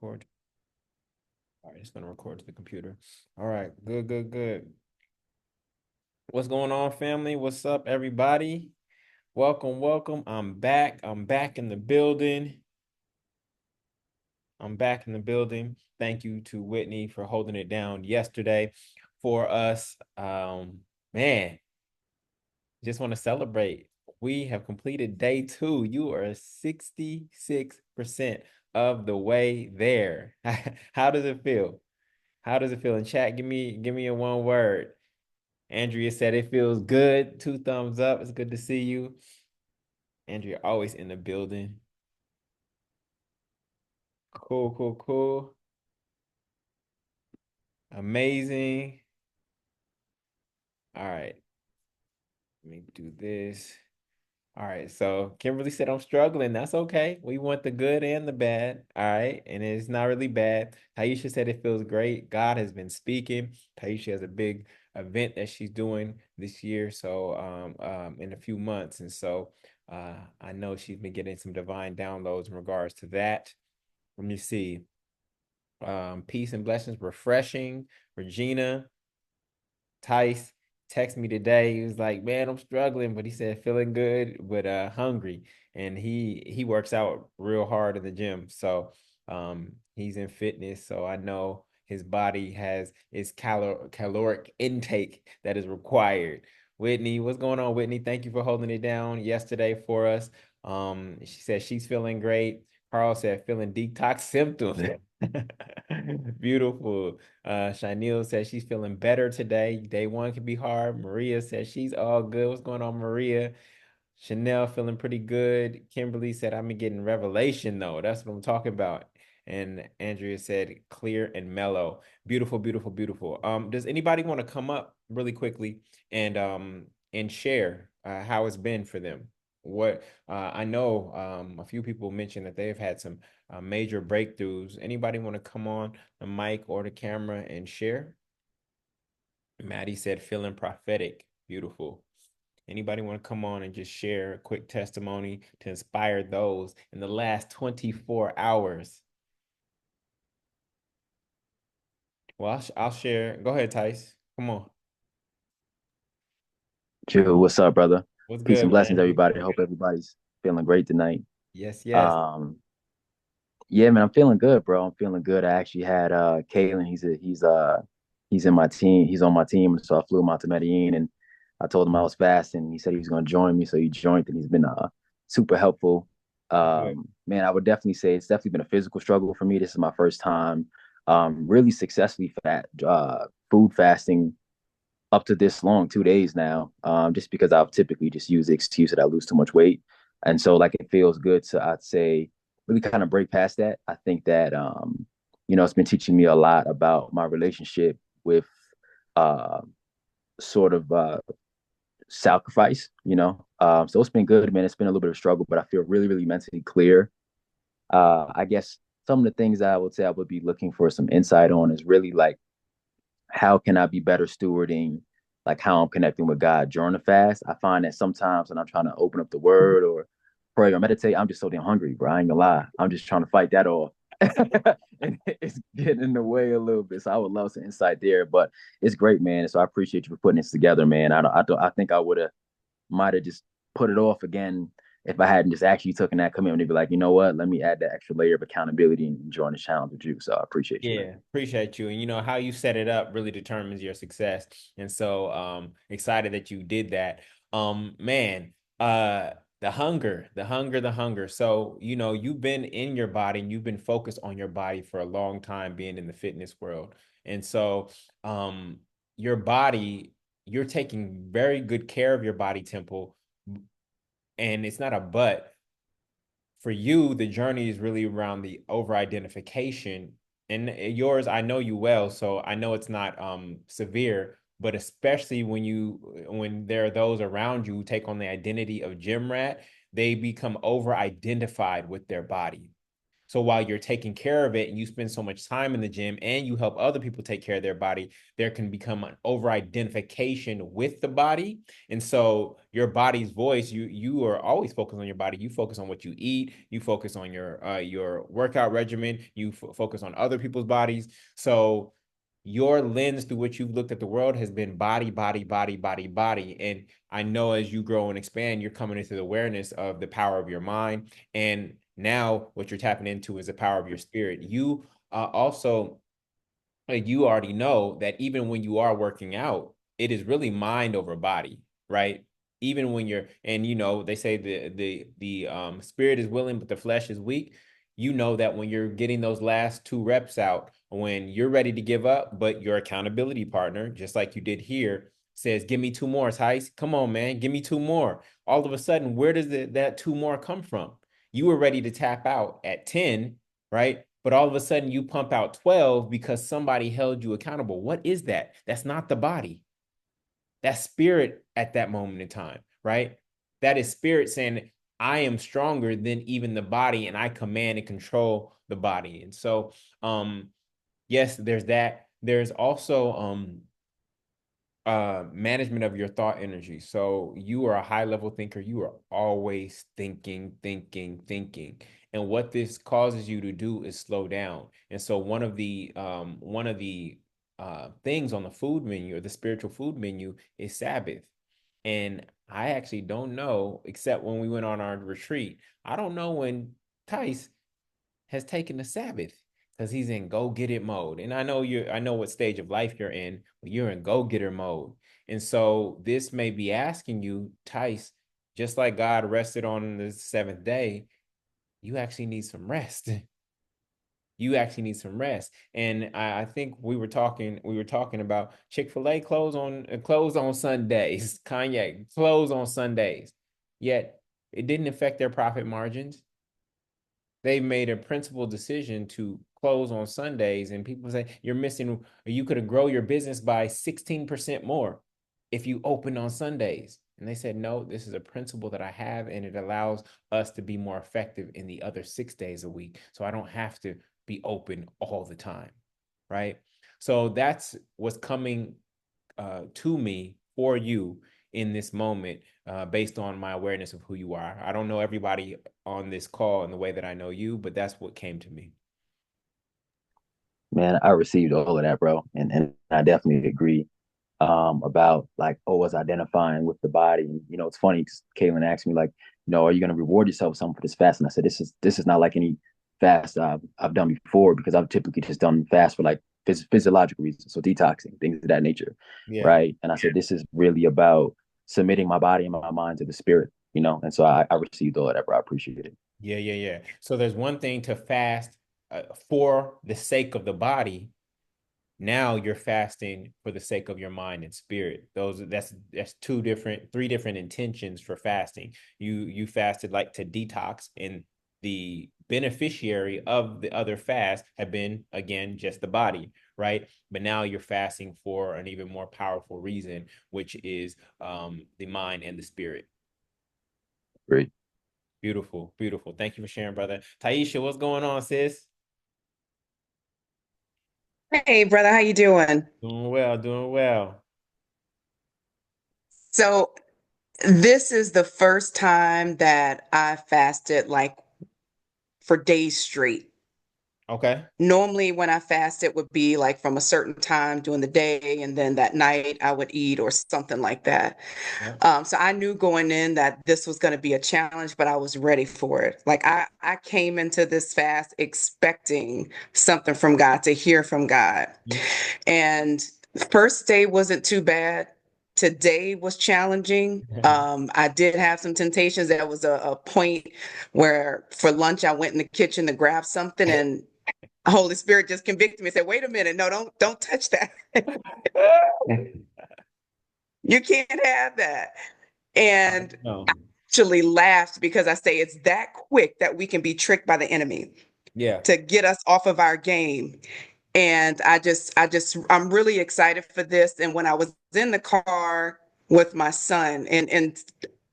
record. All right, it's gonna record to the computer. All right, good, good, good. What's going on, family? What's up, everybody? Welcome, welcome. I'm back. I'm back in the building. I'm back in the building. Thank you to Whitney for holding it down yesterday for us. Man, just want to celebrate. We have completed day 2. You are 66% of the way there. How does it feel? How does it feel in chat? Give me a one word. Andrea said it feels good. 2 thumbs up. It's good to see you. Andrea always in the building. Cool, cool, cool. Amazing. All right. Let me do this. All right. So Kimberly said I'm struggling. That's okay. We want the good and the bad. All right. And it's not really bad. Taisha said it feels great. God has been speaking. Taisha has a big event that she's doing this year. So in a few months. And so I know she's been getting some divine downloads in regards to that. Let me see. Peace and blessings, refreshing. Regina, Tice texted me today. He was like, "Man, I'm struggling," but he said feeling good, but hungry. And he works out real hard in the gym. So he's in fitness. So I know his body has its caloric intake that is required. Whitney, what's going on, Whitney? Thank you for holding it down yesterday for us. She said she's feeling great. Carl said feeling detox symptoms. Beautiful. Shanil says she's feeling better today. Day 1 can be hard. Maria says she's all good. What's going on, Maria? Chanel feeling pretty good. Kimberly said, I'm getting revelation though. That's what I'm talking about. And Andrea said, clear and mellow. Beautiful, beautiful, beautiful. Does anybody want to come up really quickly and share how it's been for them? What I know a few people mentioned that they've had some major breakthroughs. Anybody want to come on the mic or the camera and share? Maddie said, feeling prophetic. Beautiful. Anybody want to come on and just share a quick testimony to inspire those in the last 24 hours? Well, I'll share. Go ahead, Tice. Come on. Drew, what's up, brother? What's Peace and good, blessings, man? everybody. I hope everybody's feeling great tonight. Yes, yes. Um, yeah, man, I'm feeling good, bro. I'm feeling good. I actually had Kalen. He's in my team. He's on my team. So I flew him out to Medellin, and I told him I was fasting. He said he was going to join me, so he joined, and he's been super helpful. Good. Man, I would definitely say it's definitely been a physical struggle for me. This is my first time really successfully food fasting up to this long, 2 days now, just because I've typically just used the excuse that I lose too much weight. And so like it feels good to, I'd say, really kind of break past that. I think that, it's been teaching me a lot about my relationship with uh, sort of sacrifice, So it's been good, man. It's been a little bit of a struggle, but I feel really, really mentally clear. I guess some of the things that I would say I would be looking for some insight on is really like how can I be better stewarding like how I'm connecting with God during the fast? I find that sometimes when I'm trying to open up the word or pray or meditate, I'm just so damn hungry, bro. I ain't gonna lie. I'm just trying to fight that off. And it's getting in the way a little bit. So I would love some insight there, but it's great, man. So I appreciate you for putting this together, man. I think I would have might have just put it off again if I hadn't just actually taken that commitment to be like, you know what, let me add that extra layer of accountability and join the challenge with you. So I appreciate you, man. Yeah, appreciate you. And how you set it up really determines your success. And so excited that you did that. Man, the hunger, the hunger, the hunger. So, you've been in your body and you've been focused on your body for a long time being in the fitness world. And so your body, you're taking very good care of your body, Temple. And it's not a but for you, the journey is really around the over identification. And yours, I know you well, so I know it's not severe, but especially when there are those around you who take on the identity of gym rat, they become over identified with their body. So while you're taking care of it and you spend so much time in the gym and you help other people take care of their body, there can become an over identification with the body. And so your body's voice, you are always focused on your body. You focus on what you eat, you focus on your workout regimen, you focus on other people's bodies. So your lens through which you've looked at the world has been body, body, body, body, body. And I know as you grow and expand, you're coming into the awareness of the power of your mind. And now what you're tapping into is the power of your spirit. You also, you already know that even when you are working out, it is really mind over body, right? Even when you're, and they say the spirit is willing, but the flesh is weak. You know that when you're getting those last 2 reps out, when you're ready to give up, but your accountability partner, just like you did here, says, "Give me 2 more, Tice. Come on, man, give me 2 more." All of a sudden, where does that 2 more come from? You were ready to tap out at 10, right? But all of a sudden you pump out 12 because somebody held you accountable. What is that? That's not the body. That's spirit at that moment in time, right? That is spirit saying, I am stronger than even the body and I command and control the body. And so, yes, there's that. There's also management of your thought energy. So you are a high level thinker. You are always thinking, thinking, thinking. And what this causes you to do is slow down. And so one of the things on the food menu or the spiritual food menu is Sabbath. And I actually don't know, except when we went on our retreat, I don't know when Tice has taken the Sabbath because he's in go get it mode. And I know what stage of life you're in, but you're in go getter mode. And so this may be asking you, Tice, just like God rested on the seventh day, you actually need some rest. You actually need some rest. And I think we were talking about Chick-fil-A close on Sundays, Kanye close on Sundays. Yet it didn't affect their profit margins. They made a principled decision to close on Sundays, and people say you're missing, you could have grow your business by 16% more if you opened on Sundays. And they said, no, this is a principle that I have, and it allows us to be more effective in the other 6 days a week. So I don't have to be open all the time. Right. So that's what's coming to me for you in this moment based on my awareness of who you are. I don't know everybody on this call in the way that I know you, but that's what came to me. Man, I received all of that, bro, and I definitely agree about like always identifying with the body. And it's funny because Caitlin asked me like, are you going to reward yourself with something for this fast? And I said, this is not like any fast I've done before because I've typically just done fast for like physiological reasons, so detoxing things of that nature, Yeah. right? And I said, this is really about submitting my body and my mind to the spirit, and so I received all of that, bro. I appreciate it. Yeah, yeah, yeah. So there's one thing to fast for the sake of the body. Now you're fasting for the sake of your mind and spirit. That's three different intentions for fasting. You fasted like to detox, and the beneficiary of the other fast have been again just the body, right? But now you're fasting for an even more powerful reason, which is the mind and the spirit. Great. Beautiful, beautiful. Thank you for sharing, brother. Taisha, what's going on, sis? Hey, brother, how you doing? Doing well, doing well. So, this is the first time that I fasted like for days straight. Okay. Normally, when I fast, it would be like from a certain time during the day, and then that night I would eat or something like that. Yeah. So I knew going in that this was going to be a challenge, but I was ready for it. Like I came into this fast expecting something from God, to hear from God. Mhm. And first day wasn't too bad. Today was challenging. I did have some temptations. There was a point where for lunch I went in the kitchen to grab something, and Holy Spirit just convicted me and said, "Wait a minute, no, don't touch that. You can't have that." And No. actually laughed because I say it's that quick that we can be tricked by the enemy Yeah. to get us off of our game. And I'm really excited for this. And when I was in the car with my son, and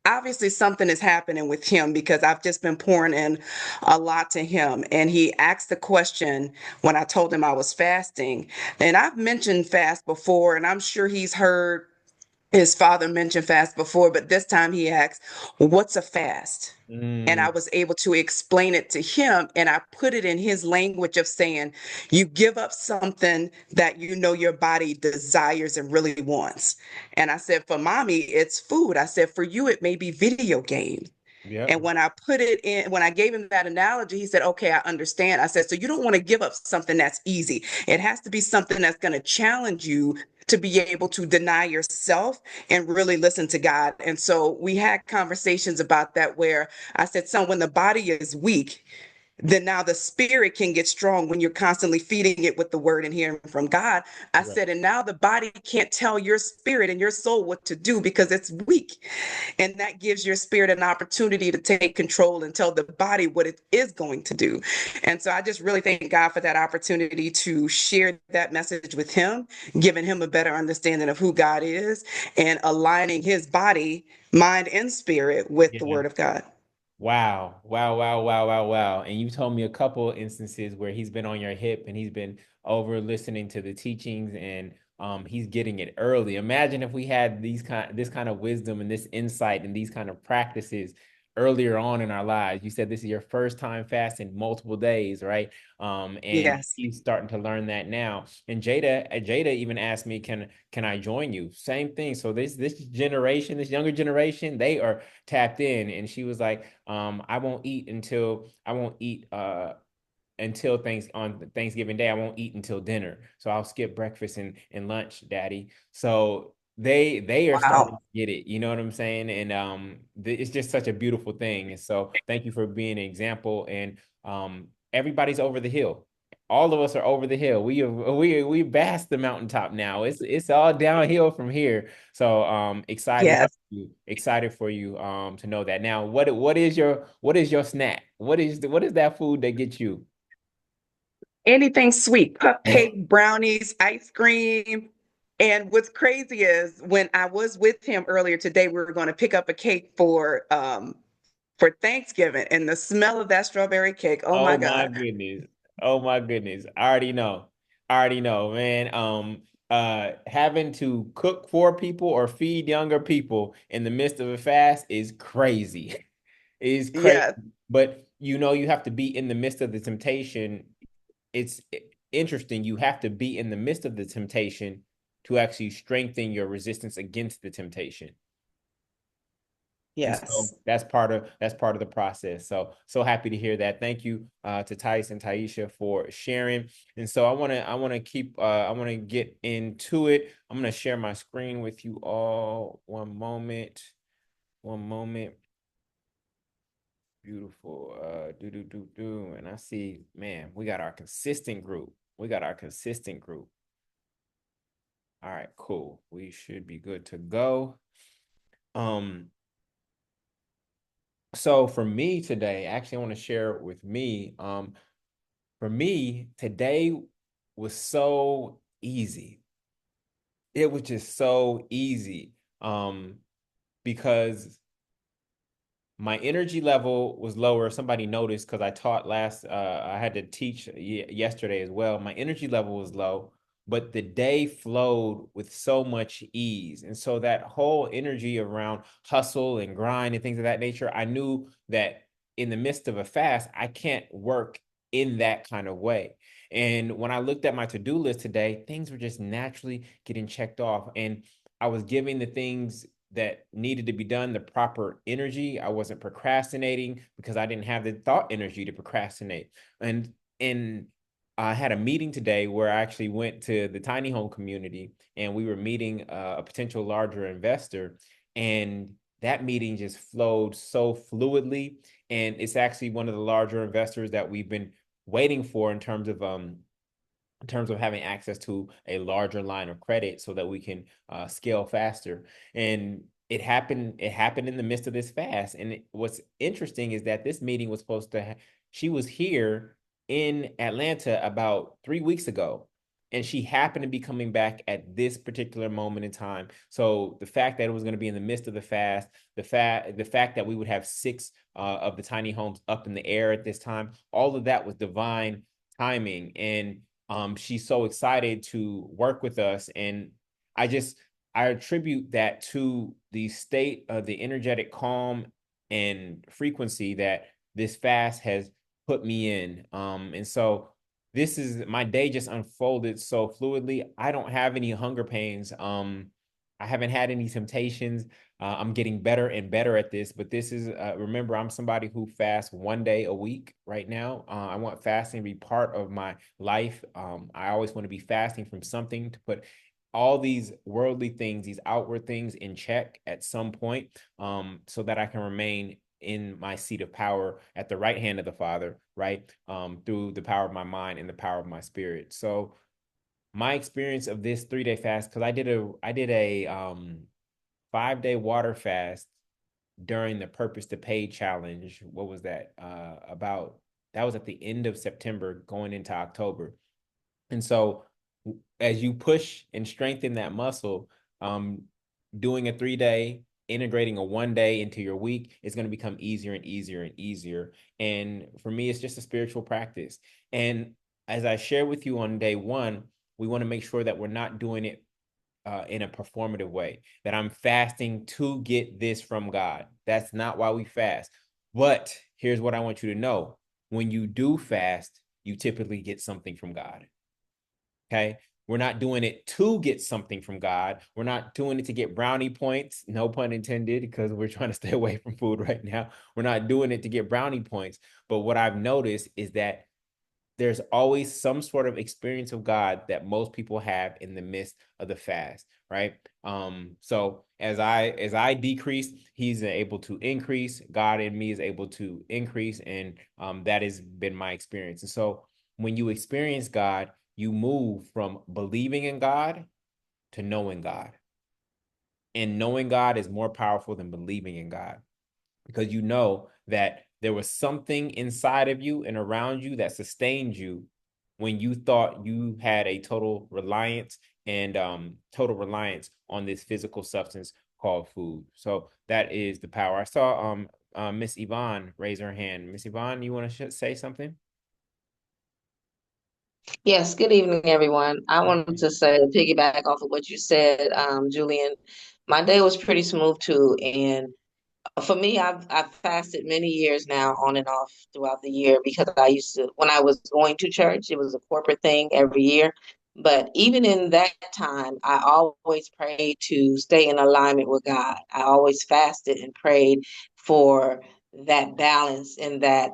obviously something is happening with him because I've just been pouring in a lot to him. And he asked the question when I told him I was fasting. And I've mentioned fast before, and I'm sure he's heard his father mention fast before, but this time he asked, "What's a fast?" And I Mm, was able to explain it to him, and I put it in his language of saying, you give up something that you know your body desires and really wants. And I said, for mommy, it's food. I said, for you, it may be video games. yep. And when I put it in, when I gave him that analogy, he said, okay, I understand. I said, so you don't want to give up something that's easy. It has to be something that's going to challenge you to be able to deny yourself and really listen to God. And so we had conversations about that where I said, son, when the body is weak, then now the spirit can get strong when you're constantly feeding it with the word and hearing from God. I Right. said, and now the body can't tell your spirit and your soul what to do because it's weak. And that gives your spirit an opportunity to take control and tell the body what it is going to do. And so I just really thank God for that opportunity to share that message with him, giving him a better understanding of who God is and aligning his body, mind, and spirit with the Yeah. word of God. Wow. Wow. Wow. Wow. Wow. Wow. And you told me a couple instances where he's been on your hip and he's been over listening to the teachings and he's getting it early. Imagine if we had this kind of wisdom and this insight and these kind of practices earlier on in our lives. You said this is your first time fasting multiple days, right? And Yes. he's starting to learn that now. And Jada even asked me, can I join you? Same thing. So this generation, this younger generation, they are tapped in. And she was like, I won't eat until on Thanksgiving Day. I won't eat until dinner. So I'll skip breakfast and lunch, Daddy. So they are starting Wow. to get it. You know what I'm saying? And it's just such a beautiful thing. And so thank you for being an example. And everybody's over the hill. All of us are over the hill. We passed the mountaintop now. It's all downhill from here. So Yes. excited for you to know that. Now, what is your snack? What is that food that gets you? Anything sweet, cupcake, brownies, ice cream. And what's crazy is when I was with him earlier today, we were going to pick up a cake for Thanksgiving, and the smell of that strawberry cake, oh my Oh my God. goodness. Oh my goodness. I already know. I already know, man. Having to cook for people or feed younger people in the midst of a fast is crazy. Is crazy. Yes, But you have to be in the midst of the temptation. It's interesting. You have to be in the midst of the temptation to actually strengthen your resistance against the temptation. And so yes. that's part of the process. So happy to hear that. Thank you to Tice and Taisha for sharing. And so I want to get into it. I'm gonna share my screen with you all. One moment. One moment. Beautiful. Do. And I see, man, we got our consistent group. We got our consistent group. All right, cool. We should be good to go. Um, so for me today, actually, I want to share with me. For me, today was so easy. It was just so easy. Because my energy level was lower. Somebody noticed because I taught I had to teach yesterday as well. My energy level was low, but the day flowed with so much ease. And so that whole energy around hustle and grind and things of that nature, I knew that in the midst of a fast, I can't work in that kind of way. And when I looked at my to-do list today, things were just naturally getting checked off. And I was giving the things that needed to be done the proper energy. I wasn't procrastinating because I didn't have the thought energy to procrastinate. And I had a meeting today where I actually went to the tiny home community and we were meeting a potential larger investor. And that meeting just flowed so fluidly. And it's actually one of the larger investors that we've been waiting for in terms of having access to a larger line of credit so that we can scale faster. And it happened in the midst of this fast. And what's interesting is that this meeting was supposed to she was here in Atlanta about 3 weeks ago, and she happened to be coming back at this particular moment in time. So the fact that it was going to be in the midst of the fast, the fact that we would have 6 of the tiny homes up in the air at this time, all of that was divine timing. And she's so excited to work with us. And I attribute that to the state of the energetic calm and frequency that this fast has put me in. And so this is my day just unfolded so fluidly. I don't have any hunger pains. I haven't had any temptations. I'm getting better and better at this, but this is, remember, I'm somebody who fasts 1 day a week right now. I want fasting to be part of my life. I always want to be fasting from something to put all these worldly things, these outward things in check at some point, so that I can remain in my seat of power at the right hand of the Father, right? Through the power of my mind and the power of my spirit. So my experience of this 3-day fast, because I did a 5-day water fast during the Purpose to Pay challenge. What was that? That was at the end of September going into October. And so as you push and strengthen that muscle, doing a 3-day, integrating a 1 day into your week is going to become easier and easier and easier. And for me, it's just a spiritual practice. And as I share with you on day 1, we want to make sure that we're not doing it in a performative way, that I'm fasting to get this from God. That's not why we fast. But here's what I want you to know. When you do fast, you typically get something from God. Okay. We're not doing it to get something from God. We're not doing it to get brownie points, no pun intended, because we're trying to stay away from food right now. We're not doing it to get brownie points. But what I've noticed is that there's always some sort of experience of God that most people have in the midst of the fast, right? So as I decrease, He's able to increase. God in me is able to increase, and that has been my experience. And so when you experience God, you move from believing in God to knowing God. And knowing God is more powerful than believing in God, because you know that there was something inside of you and around you that sustained you when you thought you had a total reliance on this physical substance called food. So that is the power. I saw Miss Yvonne raise her hand. Miss Yvonne, you want to say something? Yes, good evening, everyone. I wanted to say, piggyback off of what you said, Julian. My day was pretty smooth too, and for me, I've fasted many years now, on and off throughout the year, because I used to, when I was going to church, it was a corporate thing every year. But even in that time, I always prayed to stay in alignment with God. I always fasted and prayed for that balance and that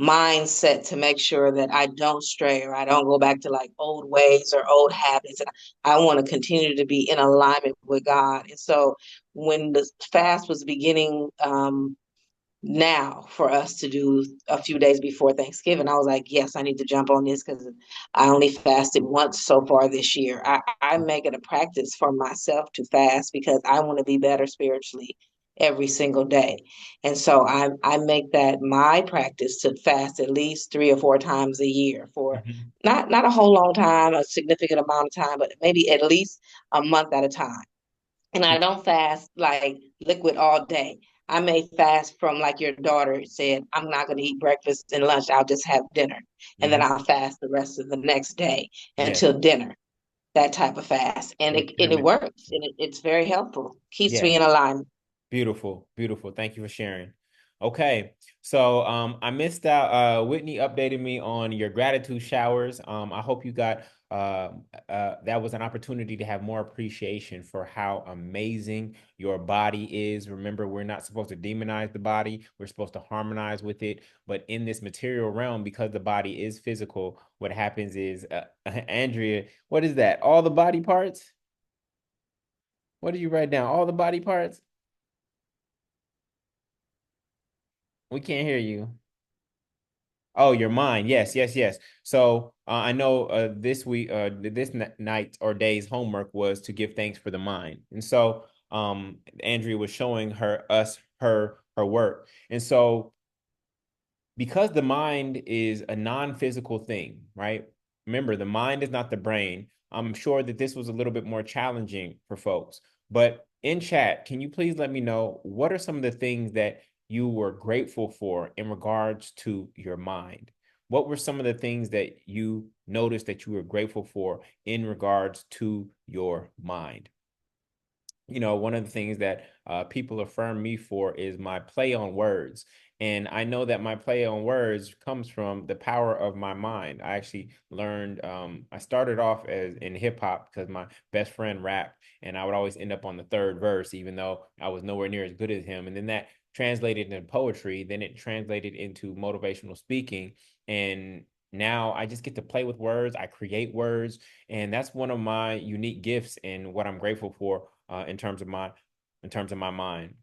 mindset to make sure that I don't stray or I don't go back to like old ways or old habits. And I want to continue to be in alignment with God. And so when the fast was beginning, now for us to do a few days before Thanksgiving, I was like, yes, I need to jump on this because I only fasted once so far this year. I make it a practice for myself to fast because I want to be better spiritually every single day. And so I make that my practice to fast at least 3 or 4 times a year for Mhm. not a whole long time, a significant amount of time, but maybe at least a month at a time. And I don't fast like liquid all day. I may fast from, like your daughter said, I'm not going to eat breakfast and lunch. I'll just have dinner. And then Mhm. I'll fast the rest of the next day Yeah, until dinner, that type of fast. And it intermittent. works. And it's very helpful. Keeps Yeah. me in alignment. Beautiful, beautiful. Thank you for sharing. Okay, so I missed out. Whitney updated me on your gratitude showers. I hope you got that was an opportunity to have more appreciation for how amazing your body is. Remember, we're not supposed to demonize the body. We're supposed to harmonize with it. But in this material realm, because the body is physical, what happens is, Andrea, what is that? All the body parts? What did you write down? All the body parts? We can't hear you. Oh, your mind. Yes, yes, yes. So I know this week, this night or day's homework was to give thanks for the mind. And so Andrea was showing her work. And so because the mind is a non-physical thing, right? Remember, the mind is not the brain. I'm sure that this was a little bit more challenging for folks. But in chat, can you please let me know what are some of the things that you were grateful for in regards to your mind? What were some of the things that you noticed that you were grateful for in regards to your mind? You know, one of the things that people affirm me for is my play on words. And I know that my play on words comes from the power of my mind. I actually learned, I started off as in hip hop because my best friend rapped, and I would always end up on the third verse, even though I was nowhere near as good as him. And then that translated into poetry, then it translated into motivational speaking. And now I just get to play with words. I create words, and that's one of my unique gifts and what I'm grateful for in terms of my mind.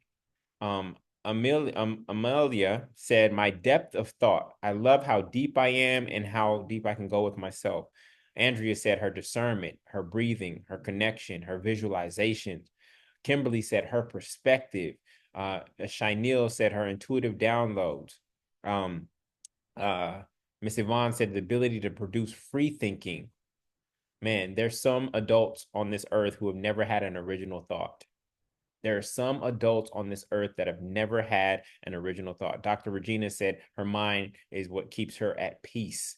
Amelia said, "My depth of thought. I love how deep I am and how deep I can go with myself." Andrea said her discernment, her breathing, her connection, her visualizations. Kimberly said her perspective. Shineel said her intuitive downloads. Um, Miss Yvonne said the ability to produce free thinking. Man, there's some adults on this earth who have never had an original thought. There are some adults on this earth that have never had an original thought. Dr. Regina said her mind is what keeps her at peace.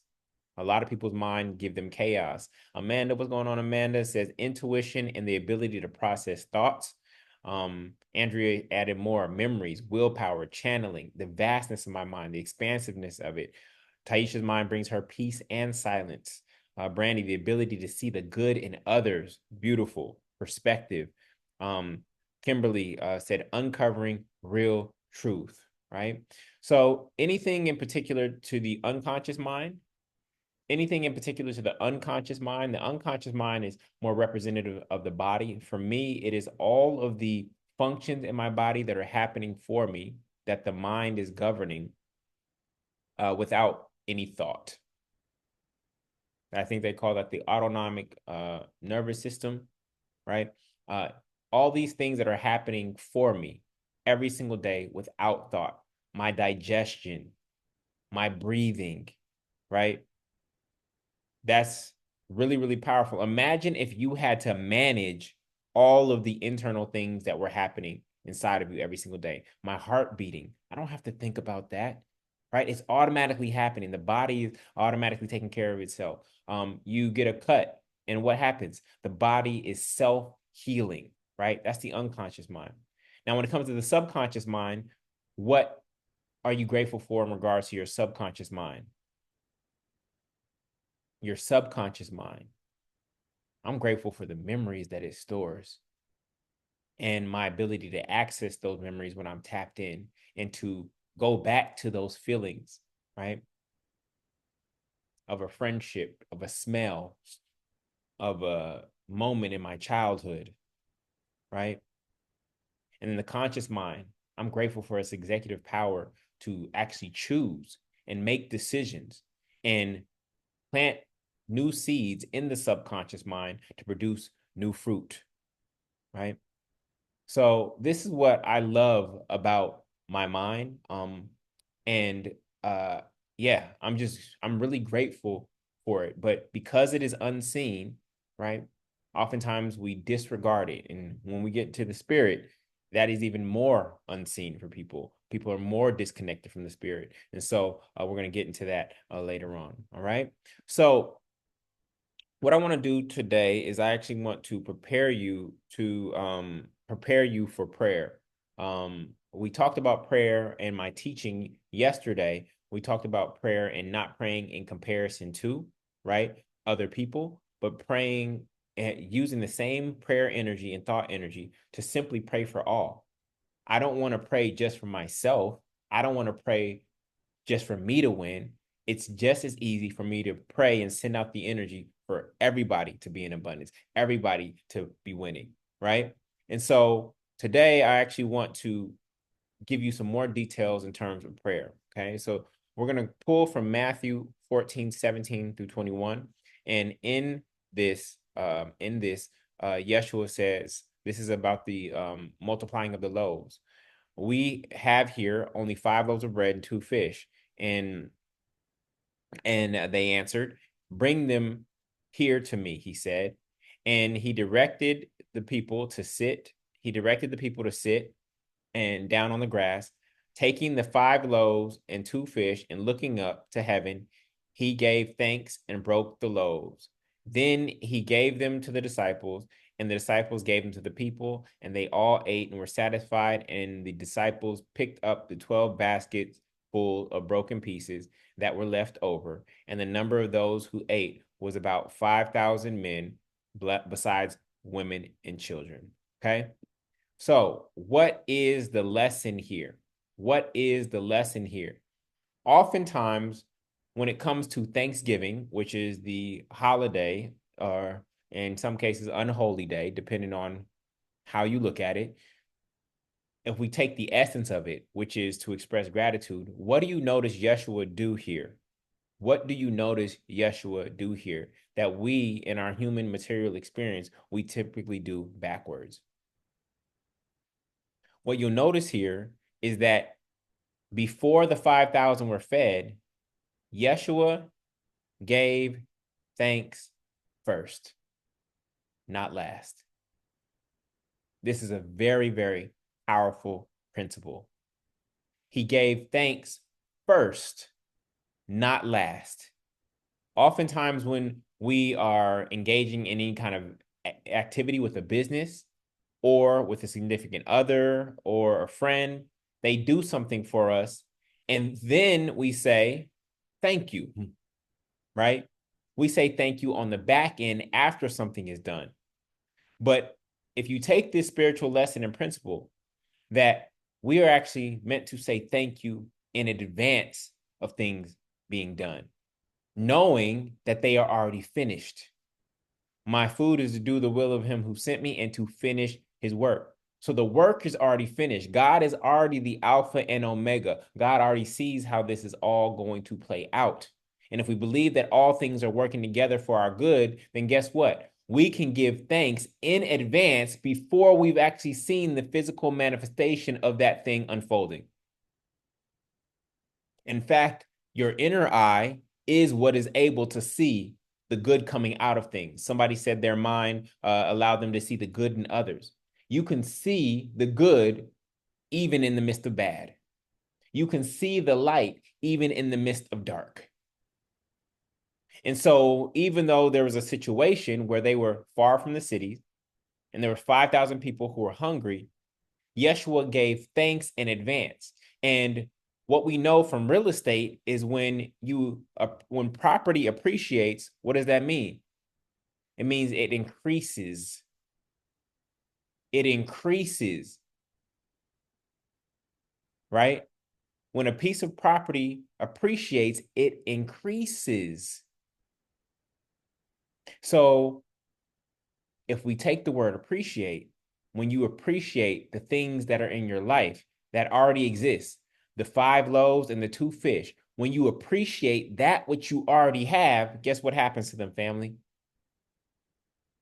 A lot of people's mind give them chaos. Amanda, what's going on? Amanda says intuition and the ability to process thoughts. Andrea added more memories, willpower, channeling, the vastness of my mind, the expansiveness of it. Taisha's mind brings her peace and silence. Brandy, the ability to see the good in others, beautiful perspective. Kimberly said uncovering real truth, right? So anything in particular to the unconscious mind? Anything in particular to the unconscious mind? The unconscious mind is more representative of the body. For me, it is all of the functions in my body that are happening for me that the mind is governing without any thought. I think they call that the autonomic nervous system, right? All these things that are happening for me every single day without thought. My digestion, my breathing, right? That's really, really powerful. Imagine if you had to manage all of the internal things that were happening inside of you every single day. My heart beating. I don't have to think about that, right? It's automatically happening. The body is automatically taking care of itself. You get a cut, and what happens? The body is self-healing, right? That's the unconscious mind. Now, when it comes to the subconscious mind, what are you grateful for in regards to your subconscious mind? Your subconscious mind. I'm grateful for the memories that it stores and my ability to access those memories when I'm tapped in and to go back to those feelings, right? Of a friendship, of a smell, of a moment in my childhood, right? And in the conscious mind, I'm grateful for its executive power to actually choose and make decisions and plant new seeds in the subconscious mind to produce new fruit, right? So this is what I love about my mind. And uh yeah, I'm really grateful for it. But because it is unseen, right? Oftentimes we disregard it. And when we get to the spirit, that is even more unseen for people. People are more disconnected from the spirit. And so we're going to get into that later on. All right. So what I want to do today is I actually want to prepare you for prayer. We talked about prayer in my teaching yesterday. We talked about prayer and not praying in comparison to, right, other people, but praying and using the same prayer energy and thought energy to simply pray for all. I don't want to pray just for myself. I don't want to pray just for me to win. It's just as easy for me to pray and send out the energy for everybody to be in abundance, everybody to be winning, right? And so today I actually want to give you some more details in terms of prayer. Okay. So we're going to pull from Matthew 14:17 through 21. And in this, Yeshua says, this is about the multiplying of the loaves. We have here only 5 loaves of bread and 2 fish. And they answered, Bring them here to me, he said. And he directed the people to sit. He directed the people to sit and down on the grass, taking the 5 loaves and 2 fish and looking up to heaven, he gave thanks and broke the loaves. Then he gave them to the disciples, and the disciples gave them to the people, and they all ate and were satisfied. And the disciples picked up the 12 baskets full of broken pieces that were left over. And the number of those who ate was about 5,000 men, besides women and children. Okay. So, what is the lesson here? What is the lesson here? Oftentimes, when it comes to Thanksgiving, which is the holiday, or in some cases, unholy day, depending on how you look at it, if we take the essence of it, which is to express gratitude, what do you notice Yeshua do here? What do you notice Yeshua do here that we, in our human material experience, we typically do backwards? What you'll notice here is that before the 5,000 were fed, Yeshua gave thanks first, not last. This is a very, very powerful principle. He gave thanks first, not last. Oftentimes, when we are engaging in any kind of activity with a business or with a significant other or a friend, they do something for us, and then we say, thank you, right? We say thank you on the back end after something is done. But if you take this spiritual lesson and principle that we are actually meant to say thank you in advance of things being done, knowing that they are already finished. My food is to do the will of him who sent me and to finish his work. So the work is already finished. God is already the Alpha and Omega. God already sees how this is all going to play out. And if we believe that all things are working together for our good, then guess what? We can give thanks in advance before we've actually seen the physical manifestation of that thing unfolding. In fact, your inner eye is what is able to see the good coming out of things. Somebody said their mind allowed them to see the good in others. You can see the good even in the midst of bad. You can see the light even in the midst of dark. And so even though there was a situation where they were far from the cities and there were 5,000 people who were hungry, Yeshua gave thanks in advance. And what we know from real estate is when property appreciates, what does that mean? It means it increases. It increases, right? When a piece of property appreciates, it increases. So if we take the word appreciate, when you appreciate the things that are in your life that already exist, the 5 loaves and the 2 fish, when you appreciate that which you already have, guess what happens to them, family?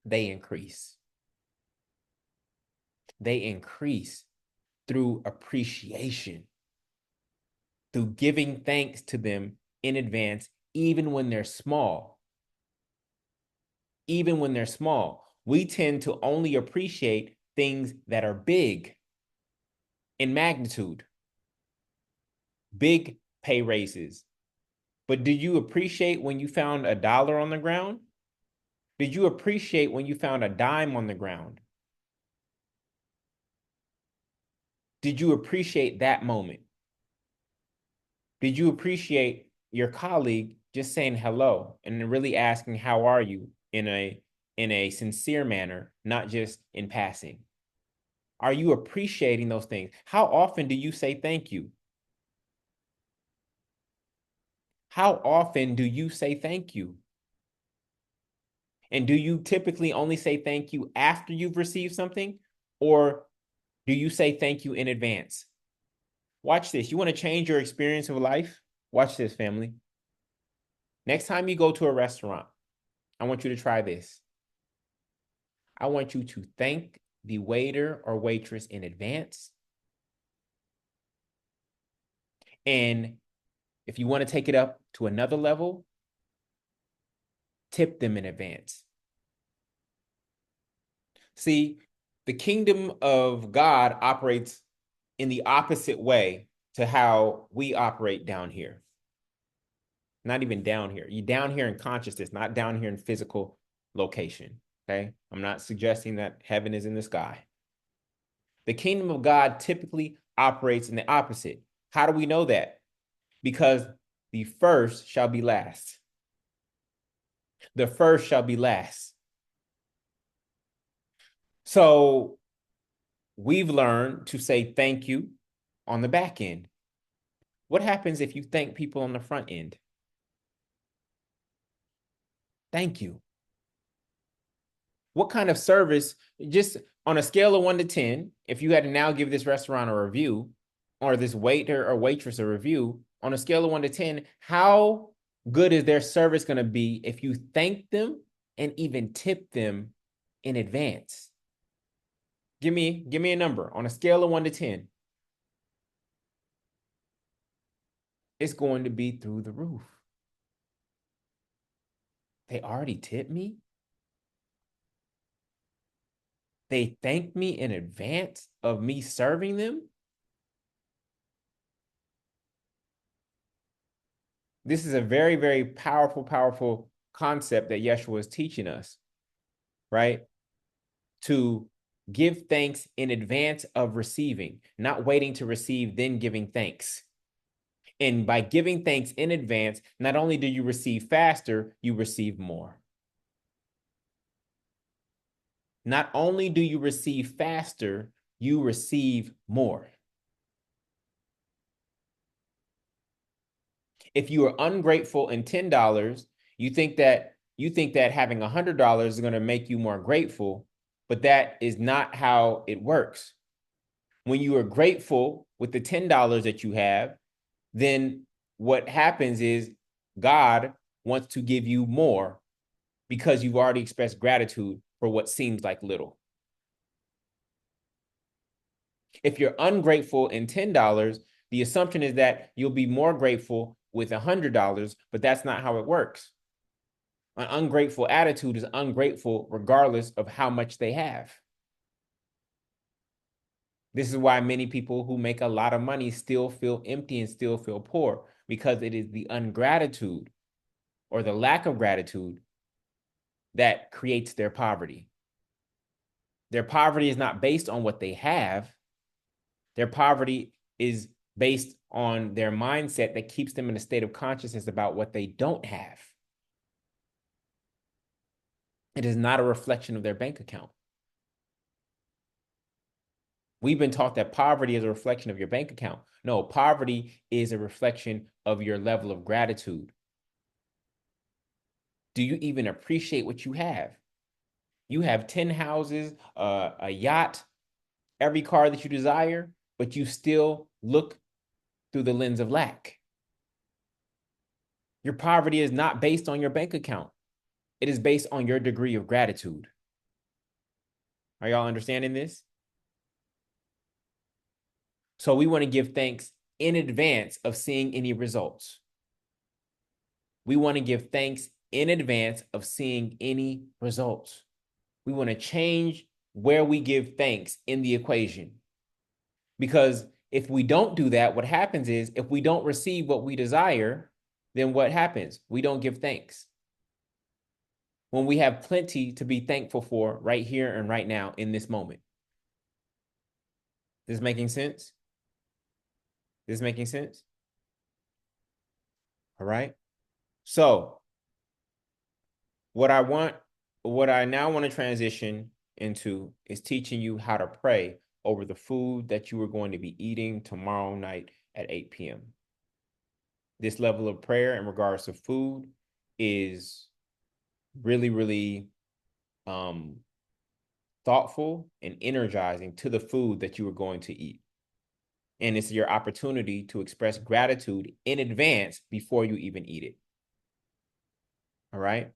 They increase. They increase through appreciation, through giving thanks to them in advance, even when they're small. Even when they're small, we tend to only appreciate things that are big in magnitude, big pay raises. But did you appreciate when you found $1 on the ground? Did you appreciate when you found a dime on the ground? Did you appreciate that moment? Did you appreciate your colleague just saying hello and really asking, how are you, in a sincere manner, not just in passing? Are you appreciating those things? How often do you say thank you? How often do you say thank you? And do you typically only say thank you after you've received something? Or do you say thank you in advance? Watch this. You want to change your experience of life? Watch this, family. Next time you go to a restaurant, I want you to try this. I want you to thank the waiter or waitress in advance. And if you want to take it up to another level, tip them in advance. See, the kingdom of God operates in the opposite way to how we operate down here. Not even down here. You're down here in consciousness, not down here in physical location. Okay. I'm not suggesting that heaven is in the sky. The kingdom of God typically operates in the opposite. How do we know that? Because the first shall be last. The first shall be last. So we've learned to say thank you on the back end. What happens if you thank people on the front end? Thank you. What kind of service, just on a scale of 1 to 10, if you had to now give this restaurant a review, or this waiter or waitress a review, on a scale of 1 to 10, how good is their service going to be if you thank them and even tip them in advance? Give me a number on a scale of 1 to 10. It's going to be through the roof. They already tipped me. They thanked me in advance of me serving them. This is a very, very powerful, powerful concept that Yeshua is teaching us, right? To give thanks in advance of receiving, not waiting to receive, then giving thanks. And by giving thanks in advance, not only do you receive faster, you receive more. Not only do you receive faster, you receive more. If you are ungrateful in $10, you think that having $100 is going to make you more grateful, but that is not how it works. When you are grateful with the $10 that you have, then what happens is God wants to give you more because you've already expressed gratitude for what seems like little. If you're ungrateful in $10, the assumption is that you'll be more grateful with $100, but that's not how it works. An ungrateful attitude is ungrateful regardless of how much they have. This is why many people who make a lot of money still feel empty and still feel poor, because it is the ungratitude or the lack of gratitude that creates their poverty. Their poverty is not based on what they have. Their poverty is based on their mindset that keeps them in a state of consciousness about what they don't have. It is not a reflection of their bank account. We've been taught that poverty is a reflection of your bank account. No, poverty is a reflection of your level of gratitude. Do you even appreciate what you have? You have 10 houses, a yacht, every car that you desire, but you still look through the lens of lack. Your poverty is not based on your bank account. It is based on your degree of gratitude. Are y'all understanding this? So we want to give thanks in advance of seeing any results. We want to give thanks in advance of seeing any results. We want to change where we give thanks in the equation. Because if we don't do that, what happens is if we don't receive what we desire, then what happens? We don't give thanks. When we have plenty to be thankful for right here and right now in this moment. This making sense? This making sense? All right. So what I now want to transition into is teaching you how to pray over the food that you are going to be eating tomorrow night at 8 p.m. This level of prayer in regards to food is really, really thoughtful and energizing to the food that you are going to eat. And it's your opportunity to express gratitude in advance before you even eat it. All right.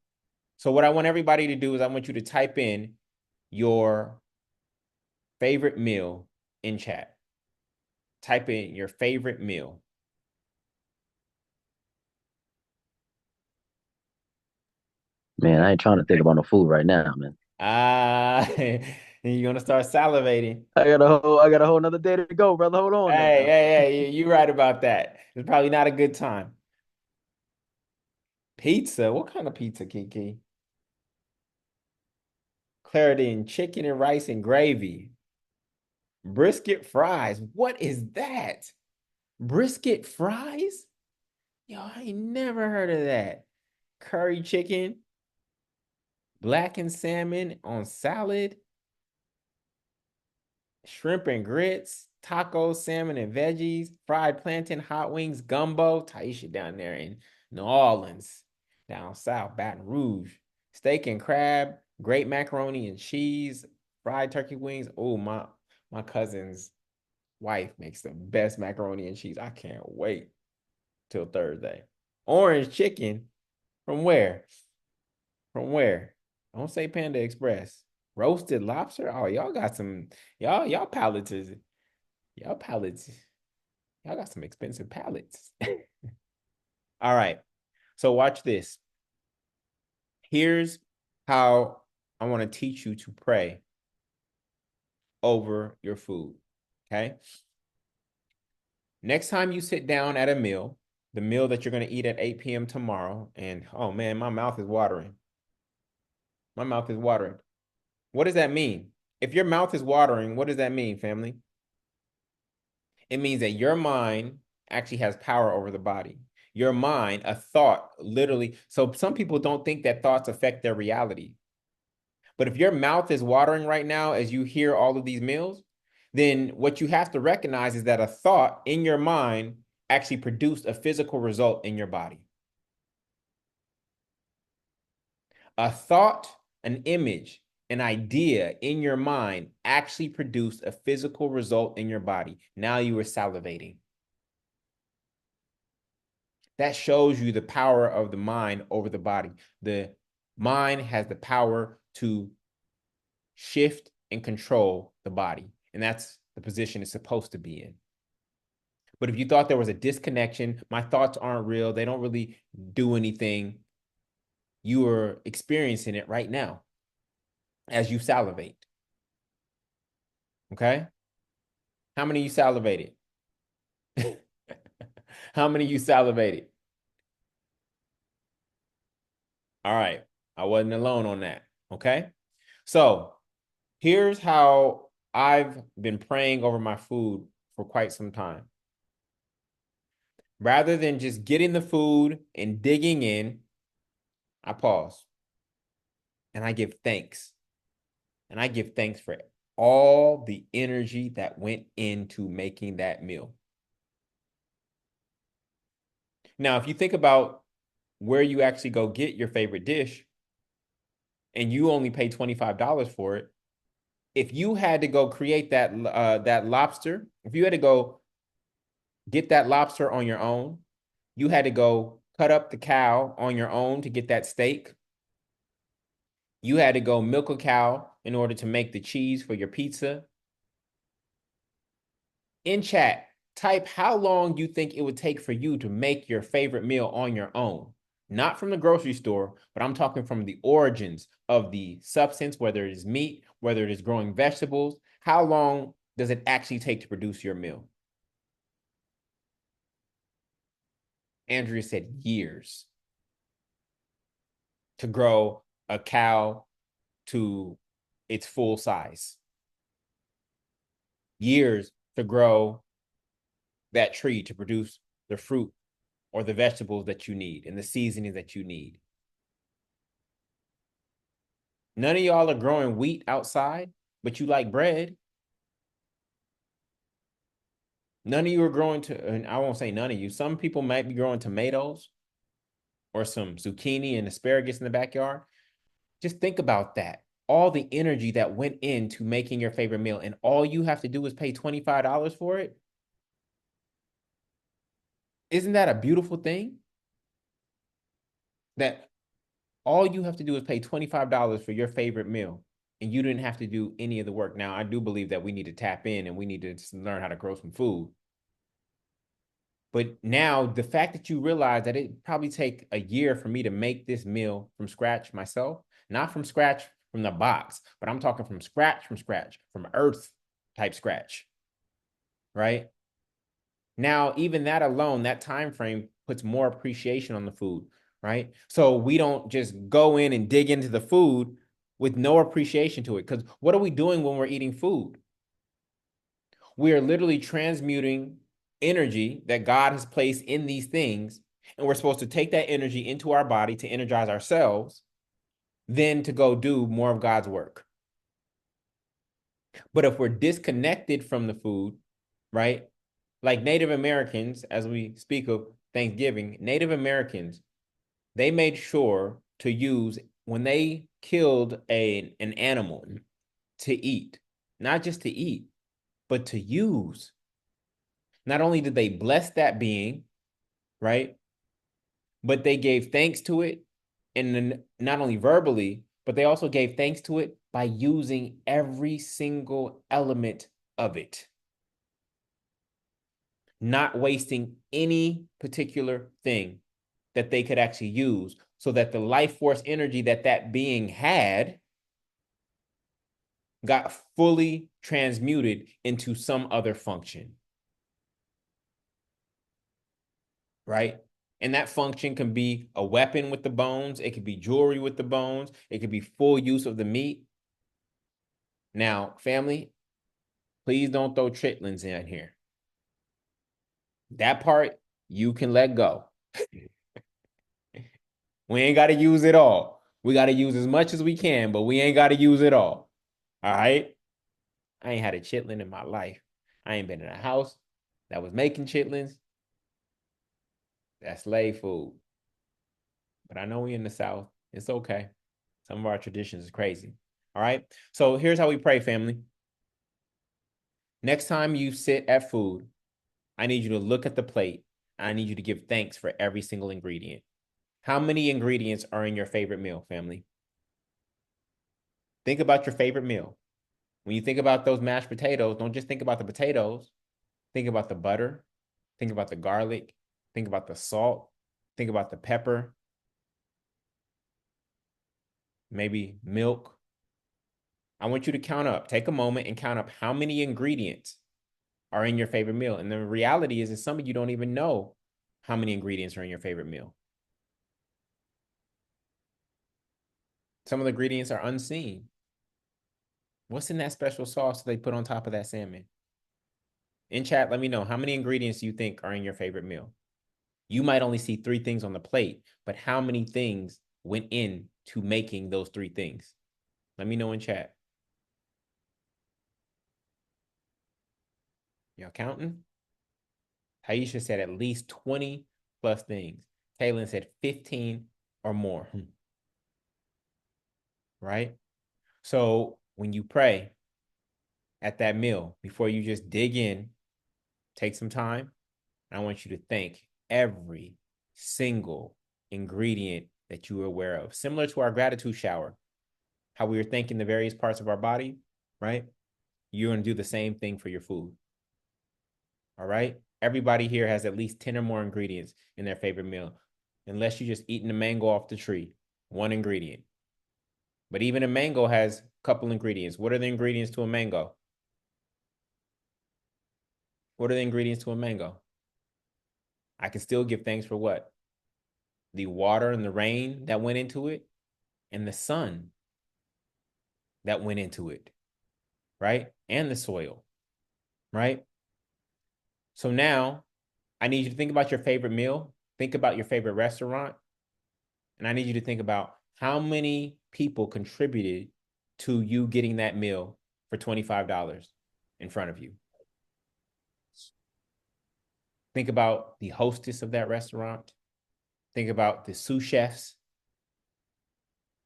So what I want everybody to do is I want you to type in your favorite meal in chat. Type in your favorite meal. Man, I ain't trying to think about no food right now, man. Ah, and you're gonna start salivating. I got a whole another day to go, brother. Hold on Hey, now. hey, hey, you right about that. It's probably not a good time. Pizza? What kind of pizza, Kiki? Clarity and chicken and rice and gravy. Brisket fries. What is that? Brisket fries? Yo, I ain't never heard of that. Curry chicken, blackened salmon on salad, shrimp and grits, tacos, salmon and veggies, fried plantain, hot wings, gumbo. Taisha down there in New Orleans, down south, Baton Rouge, steak and crab, great macaroni and cheese, fried turkey wings. Oh, my cousin's wife makes the best macaroni and cheese. I can't wait till Thursday. Orange chicken from where? From where? Don't say Panda Express. Roasted lobster. Oh, y'all got some. Y'all palates is y'all palates. Y'all got some expensive palates. All right. So watch this. Here's how I want to teach you to pray over your food. Okay. Next time you sit down at a meal, the meal that you're going to eat at 8 p.m. tomorrow, and oh man, my mouth is watering. My mouth is watering. What does that mean? If your mouth is watering, what does that mean, family? It means that your mind actually has power over the body. Your mind, a thought, literally. So some people don't think that thoughts affect their reality. But if your mouth is watering right now as you hear all of these meals, then what you have to recognize is that a thought in your mind actually produced a physical result in your body. A thought, an image, an idea in your mind actually produced a physical result in your body. Now you are salivating. That shows you the power of the mind over the body. The mind has the power to shift and control the body. And that's the position it's supposed to be in. But if you thought there was a disconnection, my thoughts aren't real, they don't really do anything, you are experiencing it right now as you salivate. Okay? How many of you salivated? How many of you salivated? All right. I wasn't alone on that. Okay. So here's how I've been praying over my food for quite some time. Rather than just getting the food and digging in, I pause and I give thanks. And I give thanks for all the energy that went into making that meal. Now, if you think about where you actually go get your favorite dish and you only pay $25 for it, if you had to go create that lobster, if you had to go get that lobster on your own, you had to go cut up the cow on your own to get that steak. You had to go milk a cow in order to make the cheese for your pizza. In chat, type how long you think it would take for you to make your favorite meal on your own. Not from the grocery store, but I'm talking from the origins of the substance, whether it is meat, whether it is growing vegetables. How long does it actually take to produce your meal? Andrea said years to grow a cow to its full size. Years to grow that tree to produce the fruit or the vegetables that you need and the seasoning that you need. None of y'all are growing wheat outside, but you like bread. None of you are growing and I won't say none of you. Some people might be growing tomatoes or some zucchini and asparagus in the backyard. Just think about that. All the energy that went into making your favorite meal, and all you have to do is pay $25 for it. Isn't that a beautiful thing? That all you have to do is pay $25 for your favorite meal, and you didn't have to do any of the work. Now, I do believe that we need to tap in and we need to learn how to grow some food. But now the fact that you realize that it probably take a year for me to make this meal from scratch myself, not from scratch from the box, but I'm talking from scratch, from earth type scratch, right? Now, even that alone, that time frame puts more appreciation on the food, right? So we don't just go in and dig into the food with no appreciation to it. Because what are we doing when we're eating food? We are literally transmuting energy that God has placed in these things, and we're supposed to take that energy into our body to energize ourselves, then to go do more of God's work. But if we're disconnected from the food, right? Like Native Americans, as we speak of Thanksgiving, Native Americans, they made sure to use, when they killed an animal to eat, not just to eat, but to use. Not only did they bless that being, right? But they gave thanks to it, and not only verbally, but they also gave thanks to it by using every single element of it, not wasting any particular thing that they could actually use, so that the life force energy that that being had got fully transmuted into some other function, right? And that function can be a weapon with the bones. It could be jewelry with the bones. It could be full use of the meat. Now, family, please don't throw chitlins in here. That part you can let go. We ain't got to use it all. We got to use as much as we can, but we ain't got to use it all. All right? I ain't had a chitlin in my life. I ain't been in a house that was making chitlins. That's slave food. But I know we in the South. It's okay. Some of our traditions is crazy. All right? So here's how we pray, family. Next time you sit at food, I need you to look at the plate. I need you to give thanks for every single ingredient. How many ingredients are in your favorite meal, family? Think about your favorite meal. When you think about those mashed potatoes, don't just think about the potatoes. Think about the butter. Think about the garlic. Think about the salt. Think about the pepper. Maybe milk. I want you to count up. Take a moment and count up how many ingredients are in your favorite meal. And the reality is that some of you don't even know how many ingredients are in your favorite meal. Some of the ingredients are unseen. What's in that special sauce they put on top of that salmon? In chat, let me know how many ingredients you think are in your favorite meal. You might only see 3 things on the plate, but how many things went into making those 3 things? Let me know in chat. Y'all counting? Taisha said at least 20 plus things. Kaylin said 15 or more. Right? So when you pray at that meal, before you just dig in, take some time. I want you to thank every single ingredient that you are aware of. Similar to our gratitude shower, how we were thanking the various parts of our body, right? You're going to do the same thing for your food. All right? Everybody here has at least 10 or more ingredients in their favorite meal, unless you're just eating the mango off the tree, 1 ingredient. But even a mango has a couple ingredients. What are the ingredients to a mango? What are the ingredients to a mango? I can still give thanks for what? The water and the rain that went into it, and the sun that went into it, right? And the soil, right? So now I need you to think about your favorite meal. Think about your favorite restaurant. And I need you to think about how many people contributed to you getting that meal for $25 in front of you. Think about the hostess of that restaurant. Think about the sous chefs,